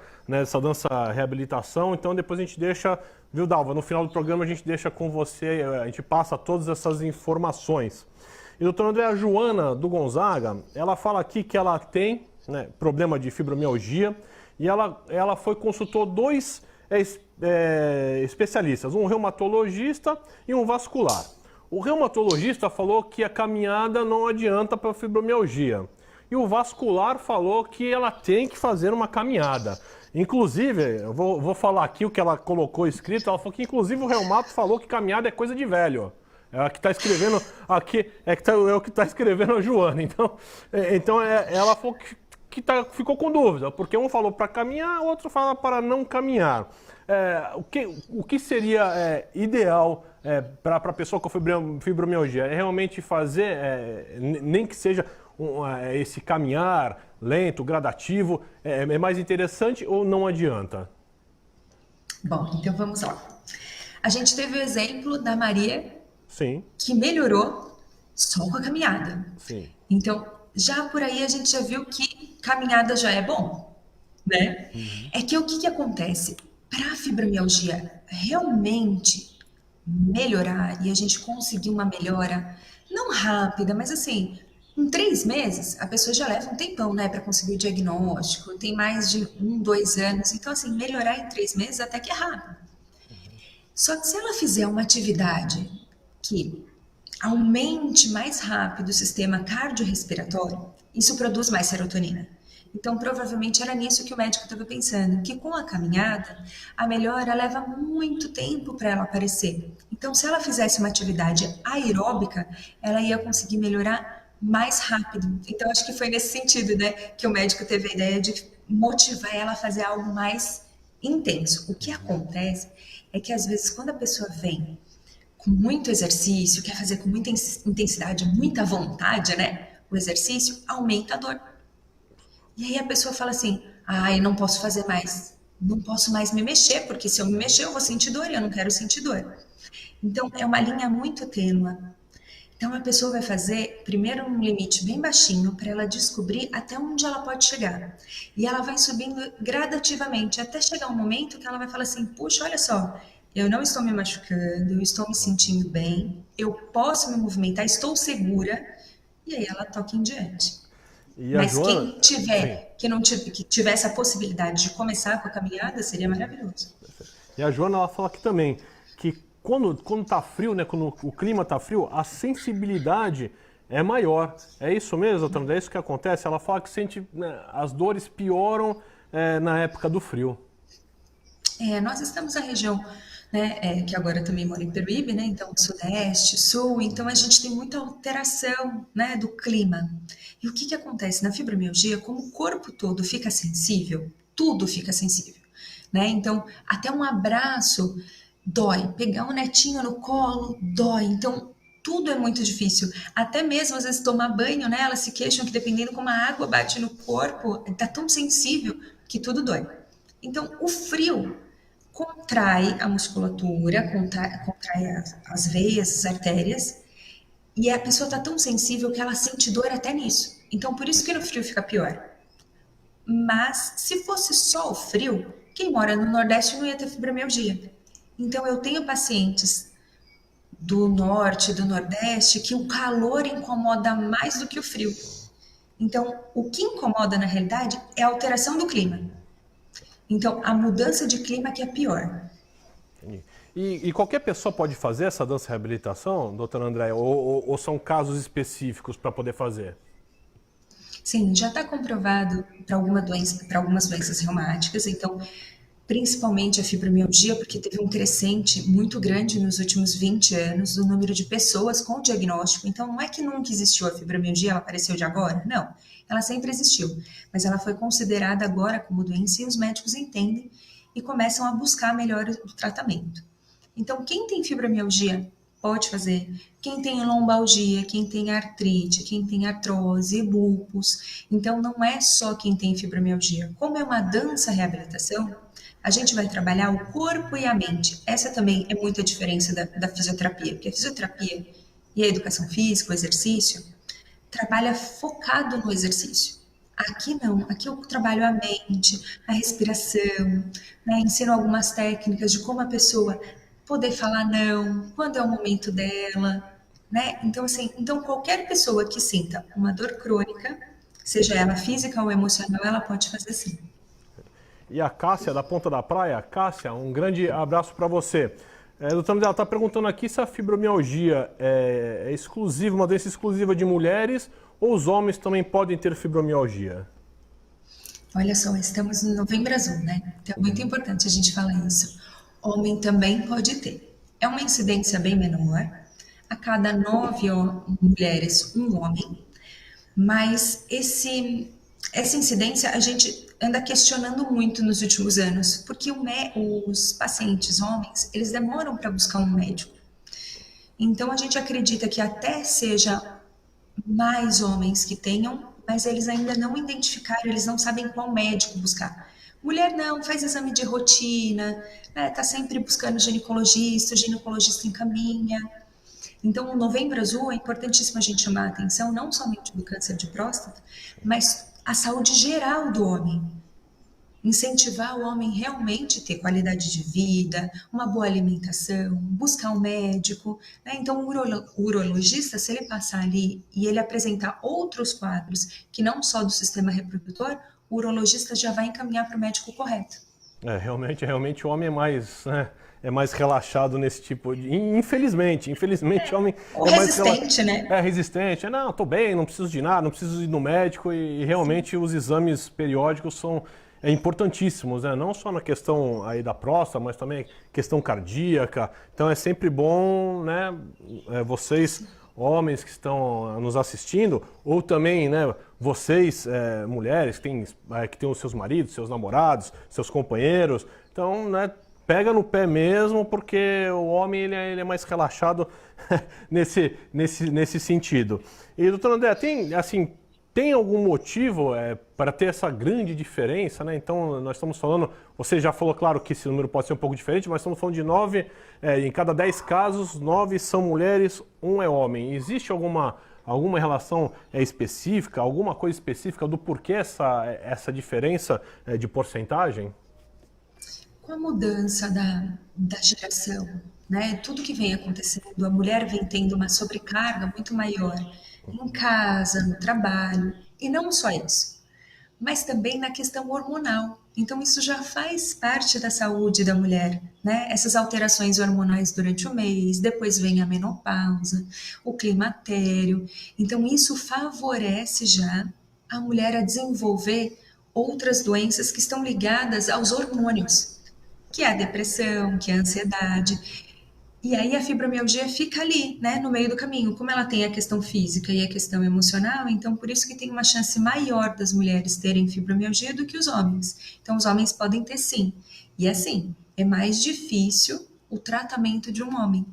reabilitação. Então depois a gente deixa, viu, Dalva, no final do programa a gente deixa com você, a gente passa todas essas informações. E a doutora Andréa Joana do Gonzaga, ela fala aqui que ela tem, né, problema de fibromialgia, e ela consultou 2 especialistas, um reumatologista e um vascular. O reumatologista falou que a caminhada não adianta para fibromialgia. E o vascular falou que ela tem que fazer uma caminhada. Inclusive, eu vou falar aqui o que ela colocou escrito. Ela falou que, inclusive, o reumato falou que caminhada é coisa de velho. É o que está escrevendo aqui, é o que está escrevendo a Joana. Então ela falou que ficou com dúvida, porque um falou para caminhar, o outro fala para não caminhar. O que seria ideal para a pessoa com fibromialgia? É realmente fazer, nem que seja esse caminhar lento, gradativo, é mais interessante ou não adianta? Bom, então vamos lá. A gente teve o exemplo da Maria, sim, que melhorou só com a caminhada. Sim. Então, já por aí a gente já viu que caminhada já é bom, né? Uhum. É que o que acontece? Para a fibromialgia realmente melhorar e a gente conseguir uma melhora, não rápida, mas assim, em 3 meses, a pessoa já leva um tempão, né, para conseguir o diagnóstico, tem mais de 1, 2 anos, então assim, melhorar em 3 meses até que é rápido. Só que se ela fizer uma atividade que aumente mais rápido o sistema cardiorrespiratório, isso produz mais serotonina. Então, provavelmente era nisso que o médico estava pensando, que com a caminhada, a melhora leva muito tempo para ela aparecer. Então, se ela fizesse uma atividade aeróbica, ela ia conseguir melhorar mais rápido. Então, acho que foi nesse sentido, né, que o médico teve a ideia de motivar ela a fazer algo mais intenso. O que acontece é que, às vezes, quando a pessoa vem com muito exercício, quer fazer com muita intensidade, muita vontade, né, o exercício aumenta a dor. E aí a pessoa fala assim, eu não posso fazer mais, não posso mais me mexer, porque se eu me mexer eu vou sentir dor e eu não quero sentir dor. Então é uma linha muito tênue. Então a pessoa vai fazer primeiro um limite bem baixinho para ela descobrir até onde ela pode chegar. E ela vai subindo gradativamente até chegar um momento que ela vai falar assim, puxa, olha só, eu não estou me machucando, eu estou me sentindo bem, eu posso me movimentar, estou segura. e aí ela toca em diante. E a Mas Joana, quem tiver, que tivesse a possibilidade de começar com a caminhada, seria maravilhoso. e a Joana ela fala aqui também que quando tá frio, né, quando o clima tá frio, a sensibilidade é maior. É isso mesmo, doutora André? É isso que acontece? Ela fala que sente, né, as dores pioram na época do frio. Nós estamos na região, né, que agora eu também moro em Peruíbe, né, então sudeste, sul, então a gente tem muita alteração, né, do clima. E o que que acontece? Na fibromialgia, como o corpo todo fica sensível, tudo fica sensível, né? Então, até um abraço dói, pegar um netinho no colo dói, então tudo é muito difícil. Até mesmo às vezes tomar banho, né? Elas se queixam que dependendo como a água bate no corpo, tá tão sensível que tudo dói. Então, o frio contrai a musculatura, contrai as veias, as artérias, e a pessoa está tão sensível que ela sente dor até nisso. Então, por isso que no frio fica pior. Mas, se fosse só o frio, quem mora no Nordeste não ia ter fibromialgia. Então, eu tenho pacientes do Norte, do Nordeste, que o calor incomoda mais do que o frio. Então, o que incomoda na realidade é a alteração do clima. Então, a mudança de clima que é pior. E qualquer pessoa pode fazer essa dança reabilitação, doutora André, ou são casos específicos para poder fazer? Sim, já está comprovado para algumas doenças reumáticas, então, principalmente a fibromialgia, porque teve um crescente muito grande nos últimos 20 anos do número de pessoas com o diagnóstico. Então, não é que nunca existiu a fibromialgia, ela apareceu de agora, não. Ela sempre existiu, mas ela foi considerada agora como doença e os médicos entendem e começam a buscar melhor o tratamento. Então, quem tem fibromialgia pode fazer. Quem tem lombalgia, quem tem artrite, quem tem artrose, lúpus. Então, não é só quem tem fibromialgia. Como é uma dança reabilitação, a gente vai trabalhar o corpo e a mente. Essa também é muita diferença da fisioterapia, porque a fisioterapia e a educação física, o exercício, trabalha focado no exercício. Aqui não, aqui eu trabalho a mente, a respiração, né? Ensino algumas técnicas de como a pessoa poder falar não, quando é o momento dela, né? Então, assim, qualquer pessoa que sinta uma dor crônica, seja ela física ou emocional, ela pode fazer sim. E a Cássia, da Ponta da Praia, Cássia, um grande abraço para você. Doutora André, ela está perguntando aqui se a fibromialgia é exclusiva, uma doença exclusiva de mulheres, ou os homens também podem ter fibromialgia? Olha só, estamos no Novembro Azul, né? Então é muito importante a gente falar isso. Homem também pode ter. É uma incidência bem menor. A cada 9 mulheres, um homem. Mas essa incidência a gente anda questionando muito nos últimos anos, porque os pacientes homens, eles demoram para buscar um médico. Então a gente acredita que até seja mais homens que tenham, mas eles ainda não identificaram, eles não sabem qual médico buscar. Mulher não, faz exame de rotina, né, tá sempre buscando ginecologista, o ginecologista encaminha. Então, o Novembro Azul é importantíssimo a gente chamar a atenção, não somente do câncer de próstata, mas a saúde geral do homem. Incentivar o homem realmente ter qualidade de vida, uma boa alimentação, buscar um médico, né? Então, o urologista, se ele passar ali e ele apresentar outros quadros que não só do sistema reprodutor, o urologista já vai encaminhar para o médico correto. Realmente o homem é mais relaxado nesse tipo de... Infelizmente o homem é mais resistente, né? É resistente. Não, tô bem, não preciso de nada, não preciso ir no médico e realmente os exames periódicos são importantíssimos, né? Não só na questão aí da próstata, mas também questão cardíaca. Então é sempre bom, né, vocês homens que estão nos assistindo, ou também, né, vocês, mulheres que têm os seus maridos, seus namorados, seus companheiros. Então, né, pega no pé mesmo, porque o homem ele é mais relaxado nesse sentido. E, doutor André, tem algum motivo para ter essa grande diferença, né? Então, nós estamos falando, você já falou, claro, que esse número pode ser um pouco diferente, mas estamos falando de 9, em cada 10 casos, 9 são mulheres, 1 é homem. Existe alguma relação específica, alguma coisa específica do porquê essa diferença de porcentagem? Com a mudança da geração, né? Tudo que vem acontecendo, a mulher vem tendo uma sobrecarga muito maior em casa, no trabalho, e não só isso, mas também na questão hormonal. Então, isso já faz parte da saúde da mulher, né? Essas alterações hormonais durante o mês, depois vem a menopausa, o climatério. Então, isso favorece já a mulher a desenvolver outras doenças que estão ligadas aos hormônios, que é a depressão, que é a ansiedade. E aí a fibromialgia fica ali, né, no meio do caminho. Como ela tem a questão física e a questão emocional, então por isso que tem uma chance maior das mulheres terem fibromialgia do que os homens. Então os homens podem ter sim. E assim, é mais difícil o tratamento de um homem.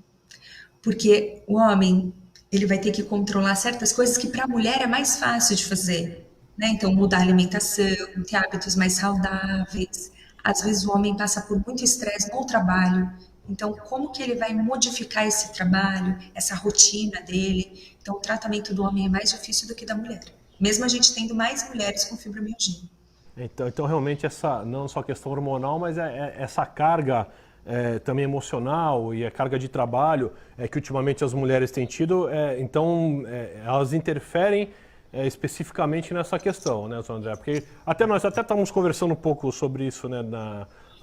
Porque o homem, ele vai ter que controlar certas coisas que para a mulher é mais fácil de fazer, né? Então mudar a alimentação, ter hábitos mais saudáveis. Às vezes o homem passa por muito estresse no trabalho. Então, como que ele vai modificar esse trabalho, essa rotina dele? Então, o tratamento do homem é mais difícil do que da mulher, mesmo a gente tendo mais mulheres com fibromialgia. Então realmente essa não só a questão hormonal, mas essa carga também emocional e a carga de trabalho que ultimamente as mulheres têm tido, elas interferem especificamente nessa questão, né, André? Porque nós estávamos conversando um pouco sobre isso, né,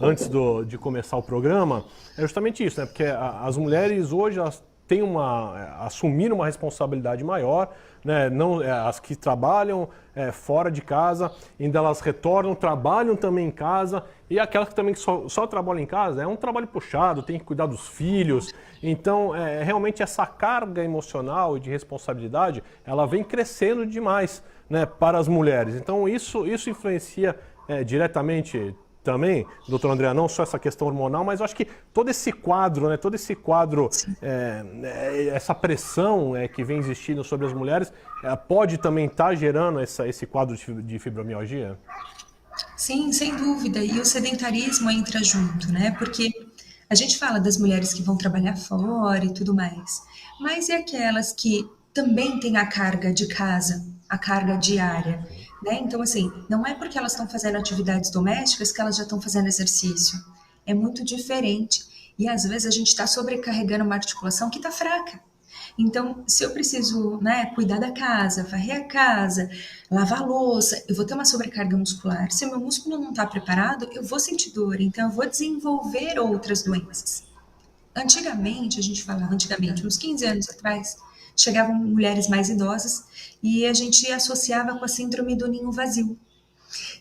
antes de começar o programa, é justamente isso, né? Porque as mulheres hoje elas têm assumiram uma responsabilidade maior, né? Não, as que trabalham fora de casa, ainda elas retornam, trabalham também em casa, e aquelas que também só trabalham em casa, é um trabalho puxado, tem que cuidar dos filhos. Então, realmente essa carga emocional e de responsabilidade, ela vem crescendo demais, né, para as mulheres. Então, isso influencia diretamente também, doutor André, não só essa questão hormonal, mas eu acho que todo esse quadro, essa pressão que vem existindo sobre as mulheres, pode também estar gerando esse quadro de fibromialgia? Sim, sem dúvida. E o sedentarismo entra junto, né? Porque a gente fala das mulheres que vão trabalhar fora e tudo mais, mas e aquelas que também têm a carga de casa, a carga diária, né? Então, assim, não é porque elas estão fazendo atividades domésticas que elas já estão fazendo exercício. É muito diferente. E às vezes a gente está sobrecarregando uma articulação que está fraca. Então, se eu preciso, né, cuidar da casa, varrer a casa, lavar a louça, eu vou ter uma sobrecarga muscular. Se o meu músculo não está preparado, eu vou sentir dor, então eu vou desenvolver outras doenças. Antigamente, a gente falava uns 15 anos atrás, chegavam mulheres mais idosas e a gente associava com a síndrome do ninho vazio,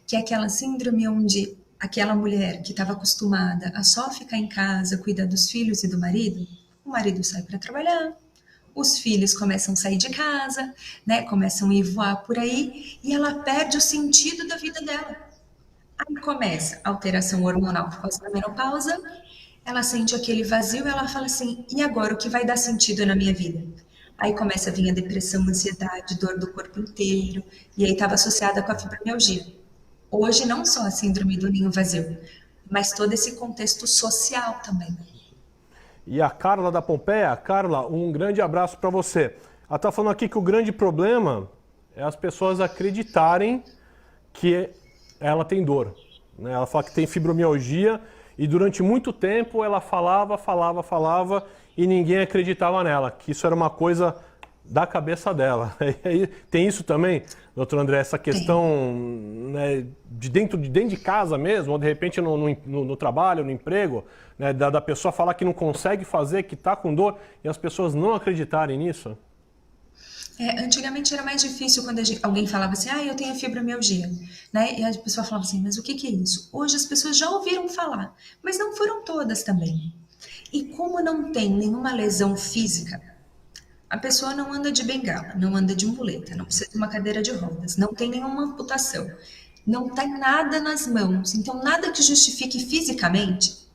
que é aquela síndrome onde aquela mulher que estava acostumada a só ficar em casa, cuidar dos filhos e do marido, o marido sai para trabalhar, os filhos começam a sair de casa, né, começam a ir voar por aí e ela perde o sentido da vida dela. Aí começa a alteração hormonal por causa da menopausa, ela sente aquele vazio e ela fala assim, e agora o que vai dar sentido na minha vida? Aí começa a vir a depressão, ansiedade, dor do corpo inteiro, e aí estava associada com a fibromialgia. Hoje não só a síndrome do ninho vazio, mas todo esse contexto social também. E a Carla da Pompeia, Carla, um grande abraço para você. Ela está falando aqui que o grande problema é as pessoas acreditarem que ela tem dor, né? Ela fala que tem fibromialgia e durante muito tempo ela falava e ninguém acreditava nela, que isso era uma coisa da cabeça dela. Tem isso também, doutor André, essa questão, né, de dentro de casa mesmo, ou de repente no trabalho, no emprego, né, da pessoa falar que não consegue fazer, que está com dor, e as pessoas não acreditarem nisso? Antigamente era mais difícil quando alguém falava assim, eu tenho fibromialgia, né? E a pessoa falava assim, mas o que é isso? Hoje as pessoas já ouviram falar, mas não foram todas também. E como não tem nenhuma lesão física, a pessoa não anda de bengala, não anda de muleta, não precisa de uma cadeira de rodas, não tem nenhuma amputação, não tem nada nas mãos, então nada que justifique fisicamente.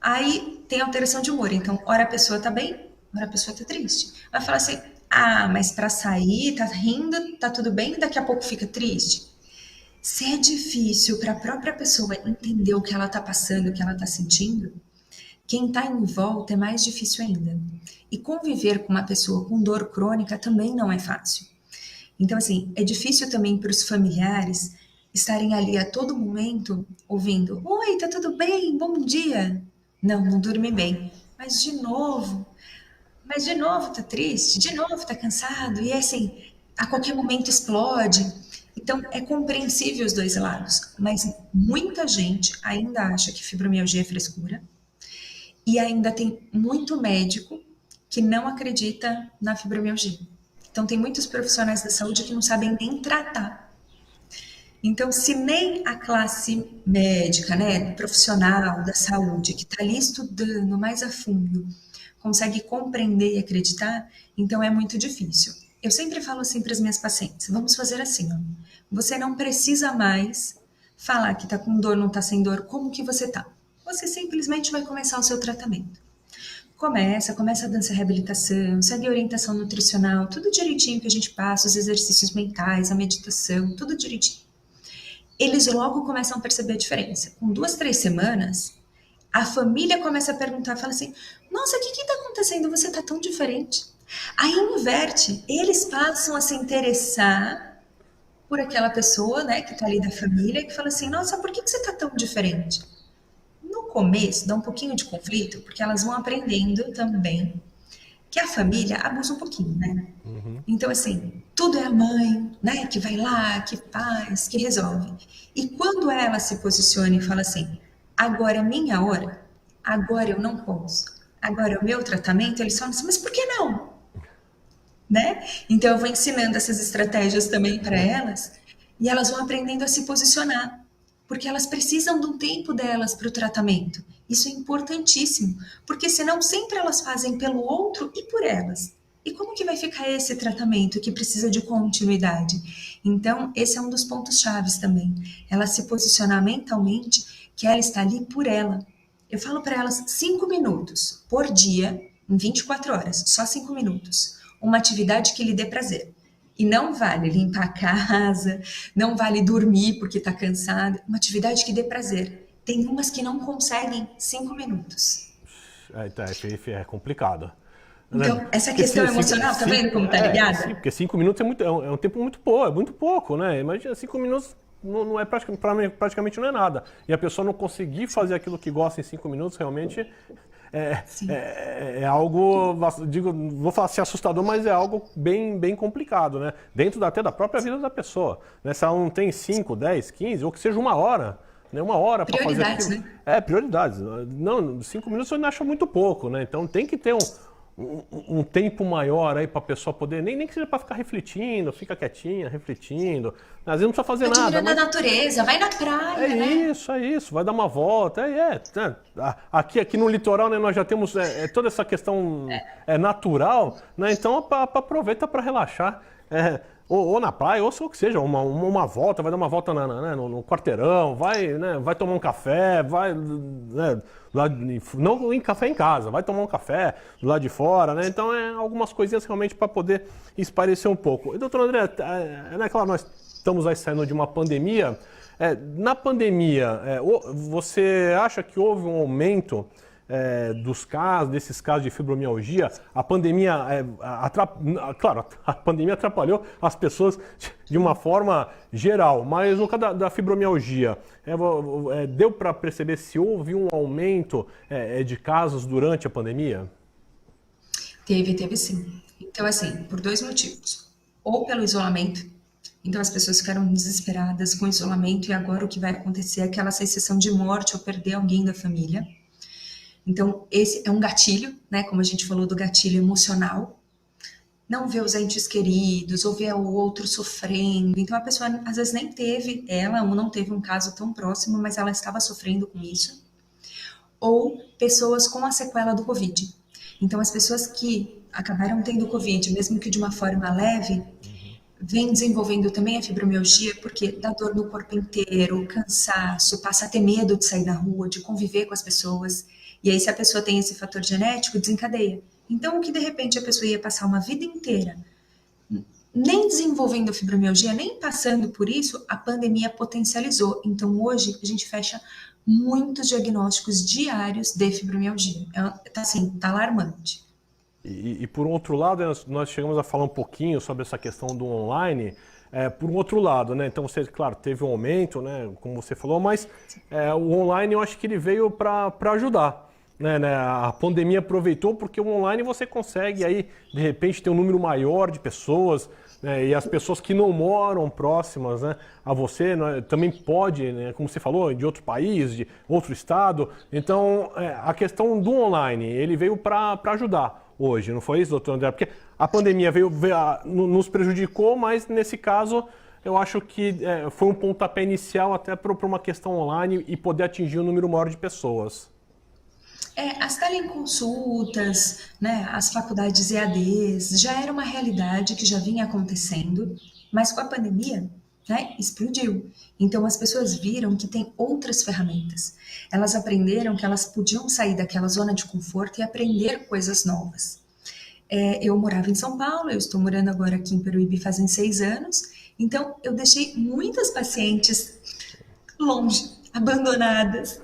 Aí tem alteração de humor, então ora a pessoa tá bem, ora a pessoa tá triste. Vai falar assim, mas para sair, tá rindo, tá tudo bem, daqui a pouco fica triste. Se é difícil para a própria pessoa entender o que ela tá passando, o que ela tá sentindo, quem está em volta é mais difícil ainda. E conviver com uma pessoa com dor crônica também não é fácil. Então, assim, é difícil também para os familiares estarem ali a todo momento ouvindo, oi, tá tudo bem? Bom dia. Não dormi bem. Mas de novo, mas de novo tá triste, de novo tá cansado, e assim, a qualquer momento explode. Então, é compreensível os dois lados, mas muita gente ainda acha que fibromialgia é frescura, e ainda tem muito médico que não acredita na fibromialgia. Então, tem muitos profissionais da saúde que não sabem nem tratar. Então, se nem a classe médica, né, profissional da saúde, que está ali estudando mais a fundo, consegue compreender e acreditar, então é muito difícil. Eu sempre falo assim para as minhas pacientes, vamos fazer assim, ó. Você não precisa mais falar que está com dor, não está sem dor, como que você está. Você simplesmente vai começar o seu tratamento. Começa a dança reabilitação, segue a orientação nutricional, tudo direitinho que a gente passa, os exercícios mentais, a meditação, tudo direitinho. Eles logo começam a perceber a diferença. Com 2, 3 semanas, a família começa a perguntar, fala assim, nossa, o que está acontecendo? Você está tão diferente. Aí inverte, eles passam a se interessar por aquela pessoa, né, que está ali da família, que fala assim, nossa, por que você está tão diferente? No começo, dá um pouquinho de conflito, porque elas vão aprendendo também que a família abusa um pouquinho, né? Então, assim, tudo é a mãe, né, que vai lá, que faz, que resolve. E quando ela se posiciona e fala assim, agora é minha hora, agora eu não posso, agora é o meu tratamento, eles falam assim, mas por que não? Né? Então, eu vou ensinando essas estratégias também para elas, e elas vão aprendendo a se posicionar, porque elas precisam de um tempo delas para o tratamento. Isso é importantíssimo, porque senão sempre elas fazem pelo outro e por elas. E como que vai ficar esse tratamento que precisa de continuidade? Então, esse é um dos pontos chaves também. Ela se posicionar mentalmente que ela está ali por ela. Eu falo para elas 5 minutos por dia, em 24 horas, só 5 minutos. Uma atividade que lhe dê prazer. E não vale limpar a casa, não vale dormir porque está cansada. Uma atividade que dê prazer. Tem umas que não conseguem 5 minutos. É complicado. Então, Né? essa questão emocional, tá vendo como tá ligada? Sim, porque 5 minutos é um tempo muito pouco, né? Imagina, 5 minutos não é praticamente não é nada. E a pessoa não conseguir fazer aquilo que gosta em 5 minutos, realmente é algo, vou falar assim, assustador, mas é algo bem complicado, né? Dentro até da própria vida da pessoa. Né? Se ela não tem 5, 10, 15, ou que seja 1 hora, né? 1 hora para fazer aquilo. Prioridades, né? Prioridades. Não, 5 minutos você acha muito pouco, né? Então tem que ter um tempo maior aí para a pessoa poder, nem que seja para ficar refletindo, fica quietinha, refletindo. Às vezes não precisa fazer nada. Admirando a natureza, vai na praia, né? É isso, vai dar uma volta. Aqui no litoral, né, nós já temos toda essa questão natural, né? Então aproveita para relaxar. Ou na praia, ou que seja, uma volta, vai dar uma volta no quarteirão, vai tomar um café, não em café em casa, vai tomar um café do lado de fora, né? Então algumas coisinhas realmente para poder espairecer um pouco. E, doutor André, claro, nós estamos aí saindo de uma pandemia. Na pandemia, você acha que houve um aumento desses casos de fibromialgia? A pandemia, claro, a pandemia atrapalhou as pessoas de uma forma geral, mas no caso da fibromialgia, deu para perceber se houve um aumento de casos durante a pandemia? Teve sim. Então, assim, por 2 motivos. Ou pelo isolamento, então as pessoas ficaram desesperadas com o isolamento e agora o que vai acontecer é aquela sensação de morte ou perder alguém da família. Então, esse é um gatilho, né? Como a gente falou do gatilho emocional. Não ver os entes queridos, ou ver o outro sofrendo. Então, a pessoa, às vezes, nem teve, ou não teve um caso tão próximo, mas ela estava sofrendo com isso. Ou pessoas com a sequela do Covid. Então, as pessoas que acabaram tendo Covid, mesmo que de uma forma leve, vem desenvolvendo também a fibromialgia, porque dá dor no corpo inteiro, cansaço, passa a ter medo de sair na rua, de conviver com as pessoas. E aí, se a pessoa tem esse fator genético, desencadeia. Então, o que de repente a pessoa ia passar uma vida inteira nem desenvolvendo fibromialgia, nem passando por isso, a pandemia potencializou. Então, hoje, a gente fecha muitos diagnósticos diários de fibromialgia. Tá alarmante. E por outro lado, nós chegamos a falar um pouquinho sobre essa questão do online. Por um outro lado, né? Então você, claro, teve um aumento, né? Como você falou, mas o online eu acho que ele veio para ajudar. né, a pandemia aproveitou porque o online você consegue aí, de repente, ter um número maior de pessoas, né, e as pessoas que não moram próximas, né, a você, né, também pode, né, como você falou, de outro país, de outro estado. Então, a questão do online, ele veio para ajudar hoje, não foi isso, doutor André? Porque a pandemia nos prejudicou, mas nesse caso eu acho que foi um pontapé inicial até para uma questão online e poder atingir um número maior de pessoas. As teleconsultas, né, as faculdades EADs, já era uma realidade que já vinha acontecendo, mas com a pandemia, né, explodiu. Então as pessoas viram que tem outras ferramentas. Elas aprenderam que elas podiam sair daquela zona de conforto e aprender coisas novas. Eu morava em São Paulo, eu estou morando agora aqui em Peruíbe fazem 6 anos, então eu deixei muitas pacientes longe, abandonadas,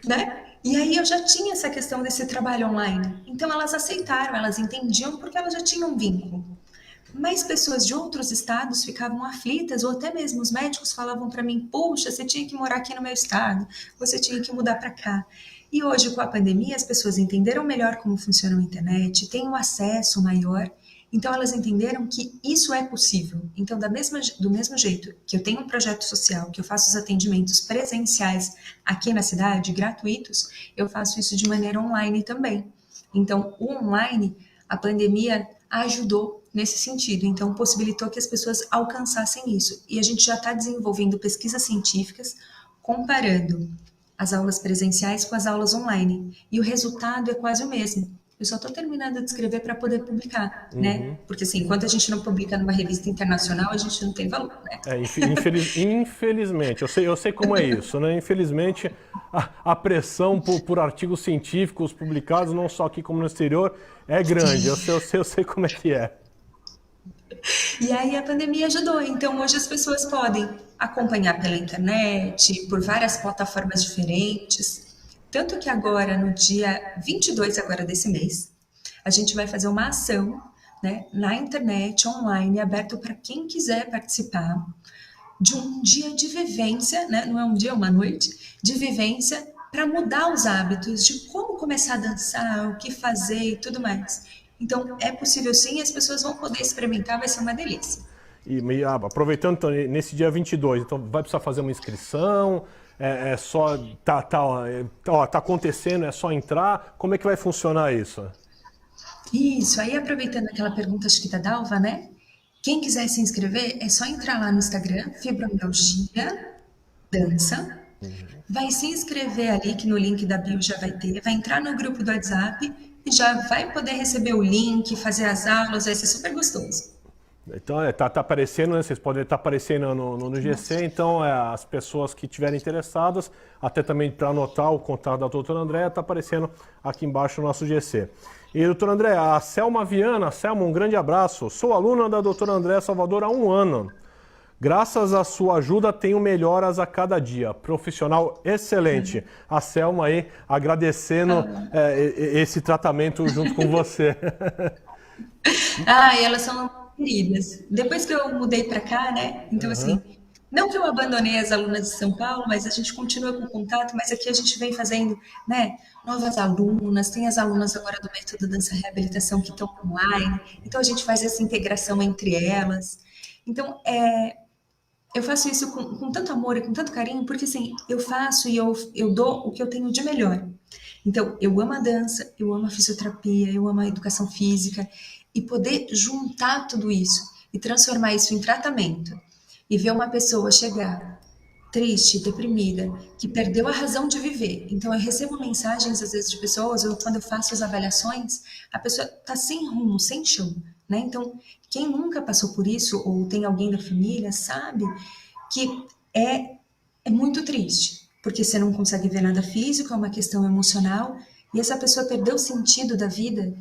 né? E aí eu já tinha essa questão desse trabalho online. Então elas aceitaram, elas entendiam porque elas já tinham um vínculo. Mas pessoas de outros estados ficavam aflitas, ou até mesmo os médicos falavam para mim, poxa, você tinha que morar aqui no meu estado, você tinha que mudar para cá. E hoje, com a pandemia, as pessoas entenderam melhor como funciona a internet, têm um acesso maior, então elas entenderam que isso é possível. Então, do mesmo jeito que eu tenho um projeto social, que eu faço os atendimentos presenciais aqui na cidade, gratuitos, eu faço isso de maneira online também. Então, o online, a pandemia ajudou nesse sentido, então possibilitou que as pessoas alcançassem isso. E a gente já está desenvolvendo pesquisas científicas comparando as aulas presenciais com as aulas online. E o resultado é quase o mesmo. Eu só estou terminando de escrever para poder publicar, né? Porque assim, enquanto a gente não publica numa revista internacional, a gente não tem valor, né? Infelizmente, eu sei como é isso, né? Infelizmente, a pressão por artigos científicos publicados, não só aqui como no exterior, é grande. Eu sei como é que é. E aí a pandemia ajudou. Então hoje as pessoas podem acompanhar pela internet, por várias plataformas diferentes. Tanto que agora, no dia 22 agora desse mês, a gente vai fazer uma ação, né, na internet, online, aberto para quem quiser participar, de um dia de vivência, né, não é um dia, é uma noite, de vivência para mudar os hábitos, de como começar a dançar, o que fazer e tudo mais. Então, é possível sim, as pessoas vão poder experimentar, vai ser uma delícia. E aproveitando, então, nesse dia 22, então vai precisar fazer uma inscrição? É só, tá acontecendo, é só entrar? Como é que vai funcionar isso? Isso, aí aproveitando aquela pergunta, acho que da Dalva, né? Quem quiser se inscrever, é só entrar lá no Instagram, Fibromialgia Dança. Vai se inscrever ali, que no link da bio já vai ter, vai entrar no grupo do WhatsApp e já vai poder receber o link, fazer as aulas, vai ser super gostoso. Então, tá aparecendo, né? Vocês podem estar aparecendo no GC, então as pessoas que estiverem interessadas, até também para anotar o contato da doutora Andréa, está aparecendo aqui embaixo no nosso GC. E, doutora Andréa, a Selma Viana, Selma, um grande abraço. Sou aluna da doutora Andréa Salvador há 1 ano. Graças à sua ajuda, tenho melhoras a cada dia. Profissional excelente. A Selma aí agradecendo esse tratamento junto com você. Elas são queridas. Depois que eu mudei para cá, né? Então, assim, não que eu abandonei as alunas de São Paulo, mas a gente continua com contato, mas aqui a gente vem fazendo, né, novas alunas, tem as alunas agora do método Dança Reabilitação que estão online, então a gente faz essa integração entre elas. Então, eu faço isso com tanto amor e com tanto carinho, porque assim, eu faço e eu dou o que eu tenho de melhor. Então, eu amo a dança, eu amo a fisioterapia, eu amo a educação física, e poder juntar tudo isso e transformar isso em tratamento e ver uma pessoa chegar triste, deprimida, que perdeu a razão de viver. Então eu recebo mensagens às vezes de pessoas, ou quando eu faço as avaliações, a pessoa está sem rumo, sem chão, né? Então quem nunca passou por isso ou tem alguém da família sabe que é muito triste, porque você não consegue ver nada físico, é uma questão emocional, e essa pessoa perdeu o sentido da vida.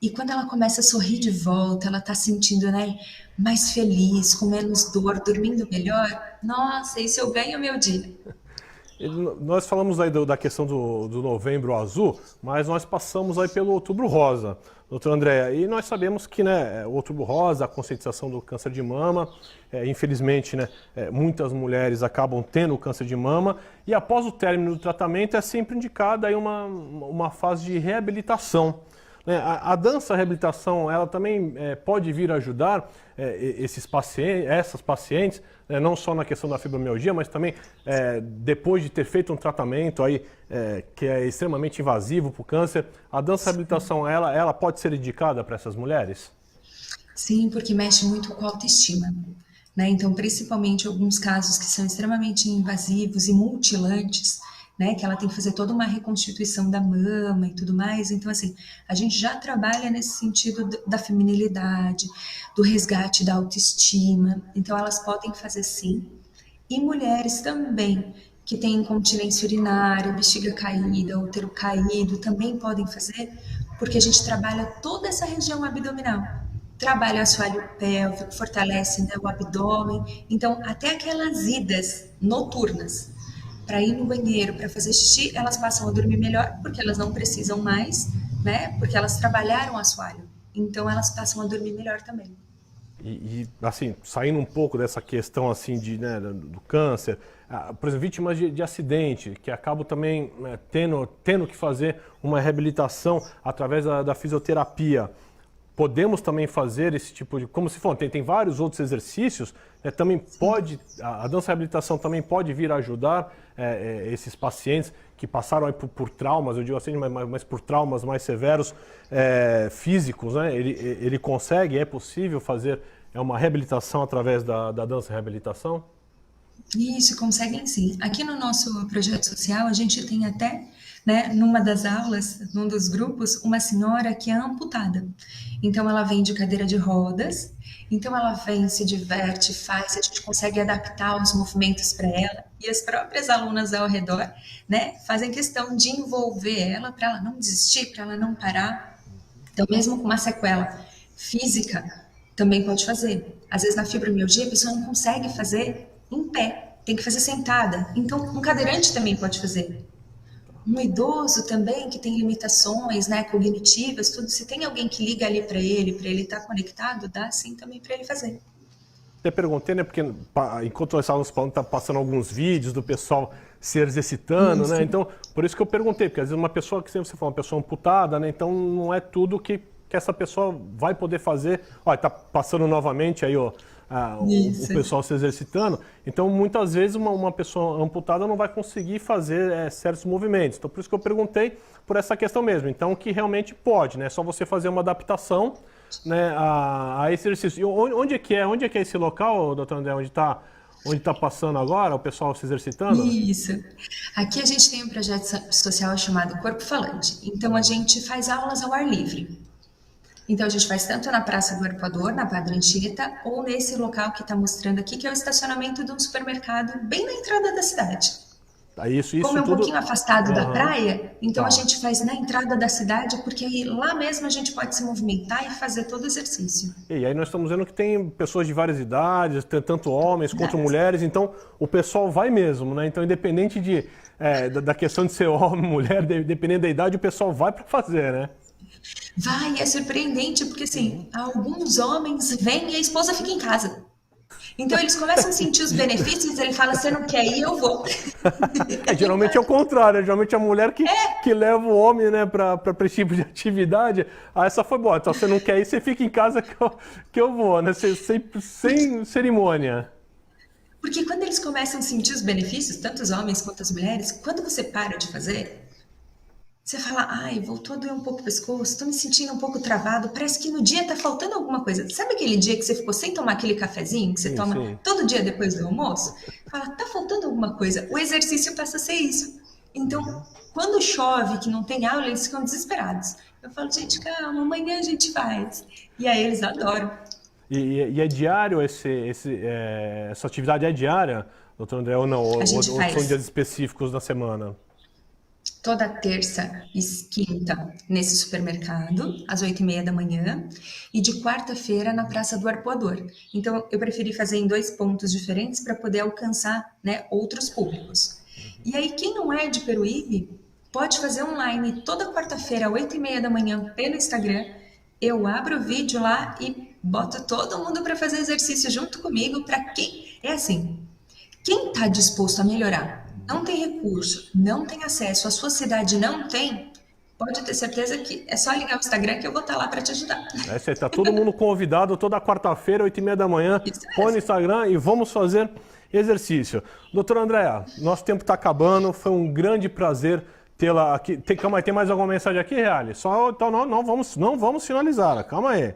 E quando ela começa a sorrir de volta, ela tá sentindo, né, mais feliz, com menos dor, dormindo melhor. Nossa, isso eu ganho o meu dia. Nós falamos aí da questão do Novembro Azul, mas nós passamos aí pelo Outubro Rosa, doutora Andréa, e nós sabemos que, né, o Outubro Rosa, a conscientização do câncer de mama, infelizmente, né, muitas mulheres acabam tendo câncer de mama, e após o término do tratamento é sempre indicada aí uma fase de reabilitação. A dança, a reabilitação, ela também pode vir ajudar essas pacientes, não só na questão da fibromialgia, mas também depois de ter feito um tratamento aí, que é extremamente invasivo para o câncer. A dança, a reabilitação, ela pode ser indicada para essas mulheres? Sim, porque mexe muito com a autoestima, né? Então, principalmente alguns casos que são extremamente invasivos e mutilantes, né, que ela tem que fazer toda uma reconstituição da mama e tudo mais. Então, assim, a gente já trabalha nesse sentido da feminilidade, do resgate da autoestima. Então, elas podem fazer sim. E mulheres também, que têm incontinência urinária, bexiga caída, útero caído, também podem fazer, porque a gente trabalha toda essa região abdominal. Trabalha o assoalho pélvico, fortalece, né, o abdômen. Então, até aquelas idas noturnas, para ir no banheiro, para fazer xixi, elas passam a dormir melhor, porque elas não precisam mais, né? Porque elas trabalharam o assoalho. Então, elas passam a dormir melhor também. E assim, saindo um pouco dessa questão assim né, do câncer, por exemplo, vítimas de acidente, que acabam também tendo que fazer uma reabilitação através da fisioterapia. Podemos também fazer esse tipo de... Como se for, tem vários outros exercícios, também pode... A dança reabilitação também pode vir a ajudar esses pacientes que passaram aí por traumas, eu digo assim, mas por traumas mais severos físicos, né? Ele consegue, é possível fazer uma reabilitação através da dança reabilitação? Isso, conseguem sim. Aqui no nosso projeto social, a gente tem até, né, numa das aulas, num dos grupos, uma senhora que é amputada. Então, ela vem de cadeira de rodas, então ela vem, se diverte, faz, a gente consegue adaptar os movimentos para ela, e as próprias alunas ao redor, né, fazem questão de envolver ela, para ela não desistir, para ela não parar. Então, mesmo com uma sequela física, também pode fazer. Às vezes, na fibromialgia, a pessoa não consegue fazer em pé, tem que fazer sentada. Então, um cadeirante também pode fazer. Um idoso também que tem limitações, né, cognitivas, tudo. Se tem alguém que liga ali para ele estar conectado, dá sim também para ele fazer. Eu perguntei, né, porque enquanto nós estávamos falando, tá passando alguns vídeos do pessoal se exercitando, né? Então, por isso que eu perguntei, porque às vezes uma pessoa que sempre você fala, uma pessoa amputada, né? Então não é tudo que essa pessoa vai poder fazer. Olha, tá passando novamente aí, ó. O pessoal se exercitando, então muitas vezes uma pessoa amputada não vai conseguir fazer certos movimentos, então por isso que eu perguntei por essa questão mesmo, então que realmente pode, né, só você fazer uma adaptação, né, a esse exercício. E onde é que é esse local, doutor André, onde está passando agora o pessoal se exercitando? Isso, aqui a gente tem um projeto social chamado Corpo Falante, então a gente faz aulas ao ar livre. Então, a gente faz tanto na Praça do Arpoador, na Padre Anchieta, ou nesse local que está mostrando aqui, que é o estacionamento de um supermercado bem na entrada da cidade. Isso Como é um tudo... pouquinho afastado da praia, então Tá. a gente faz na entrada da cidade, porque aí lá mesmo a gente pode se movimentar e fazer todo o exercício. E aí nós estamos vendo que tem pessoas de várias idades, tem tanto homens quanto mulheres, então o pessoal vai mesmo, né? Então, independente da questão de ser homem, mulher, dependendo da idade, o pessoal vai para fazer, né? Vai, é surpreendente, porque assim, alguns homens vêm e a esposa fica em casa. Então eles começam a sentir os benefícios, ele fala, você não quer ir, eu vou. Geralmente é o contrário, geralmente a mulher que leva o homem, né, para esse tipo de atividade. Essa foi boa, então você não quer ir, você fica em casa que eu vou, né, sem cerimônia. Porque quando eles começam a sentir os benefícios, tanto os homens quanto as mulheres, quando você para de fazer, você fala, ai, voltou a doer um pouco o pescoço, estou me sentindo um pouco travado, parece que no dia tá faltando alguma coisa. Sabe aquele dia que você ficou sem tomar aquele cafezinho que você toma todo dia depois do almoço? Fala, tá faltando alguma coisa. O exercício passa a ser isso. Então, quando chove, que não tem aula, eles ficam desesperados. Eu falo, gente, calma, amanhã a gente faz. E aí eles adoram. E é diário essa atividade é diária, doutor André, ou não? Ou são dias específicos na semana? Toda terça e quinta nesse supermercado, às 8h30 da manhã, e de quarta-feira na Praça do Arpoador. Então, eu preferi fazer em 2 pontos diferentes para poder alcançar, né, outros públicos. E aí, quem não é de Peruíbe, pode fazer online toda quarta-feira, às 8h30 da manhã, pelo Instagram. Eu abro o vídeo lá e boto todo mundo para fazer exercício junto comigo. Para quem é assim, quem está disposto a melhorar, não tem recurso, não tem acesso, a sua cidade não tem, pode ter certeza que é só ligar o Instagram que eu vou estar lá para te ajudar. Você tá todo mundo convidado toda quarta-feira, 8h30 da manhã. Põe no Instagram e vamos fazer exercício. Doutora Andréa, nosso tempo está acabando, foi um grande prazer tê-la aqui. Calma aí, tem mais alguma mensagem aqui, Reale? Então não vamos finalizar, calma aí.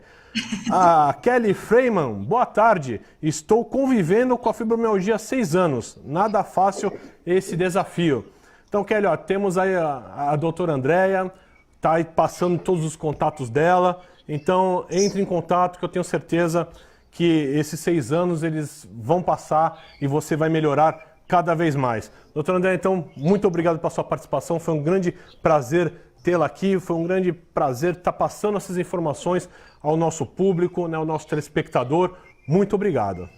A Kelly Freeman, boa tarde. Estou convivendo com a fibromialgia há 6 anos. Nada fácil esse desafio. Então, Kelly, ó, temos aí a doutora Andréa, tá aí passando todos os contatos dela. Então, entre em contato que eu tenho certeza que esses 6 anos eles vão passar e você vai melhorar cada vez mais. Doutora Andréa, então, muito obrigado pela sua participação. Foi um grande prazer tê-la aqui. Foi um grande prazer estar passando essas informações ao nosso público, né, ao nosso telespectador. Muito obrigado.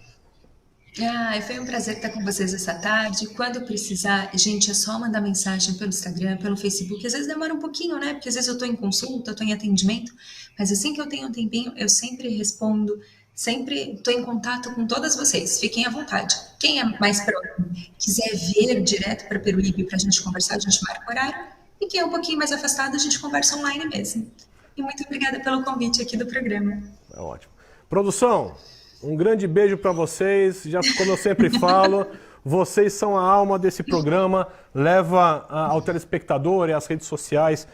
Foi um prazer estar com vocês essa tarde. Quando precisar, gente, é só mandar mensagem pelo Instagram, pelo Facebook. Às vezes demora um pouquinho, né? Porque às vezes eu estou em consulta, estou em atendimento. Mas assim que eu tenho um tempinho, eu sempre respondo. Sempre estou em contato com todas vocês. Fiquem à vontade. Quem é mais próximo, quiser vir direto para Peruíbe para a gente conversar, a gente marca o horário. E quem é um pouquinho mais afastado, a gente conversa online mesmo. E muito obrigada pelo convite aqui do programa. É ótimo. Produção, um grande beijo para vocês. Já como eu sempre falo, vocês são a alma desse programa. Leva ao telespectador e às redes sociais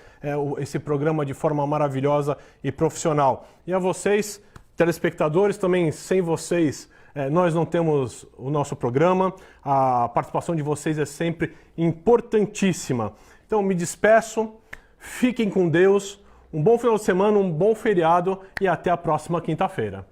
esse programa de forma maravilhosa e profissional. E a vocês, telespectadores, também sem vocês nós não temos o nosso programa. A participação de vocês é sempre importantíssima. Então me despeço, fiquem com Deus, um bom final de semana, um bom feriado e até a próxima quinta-feira.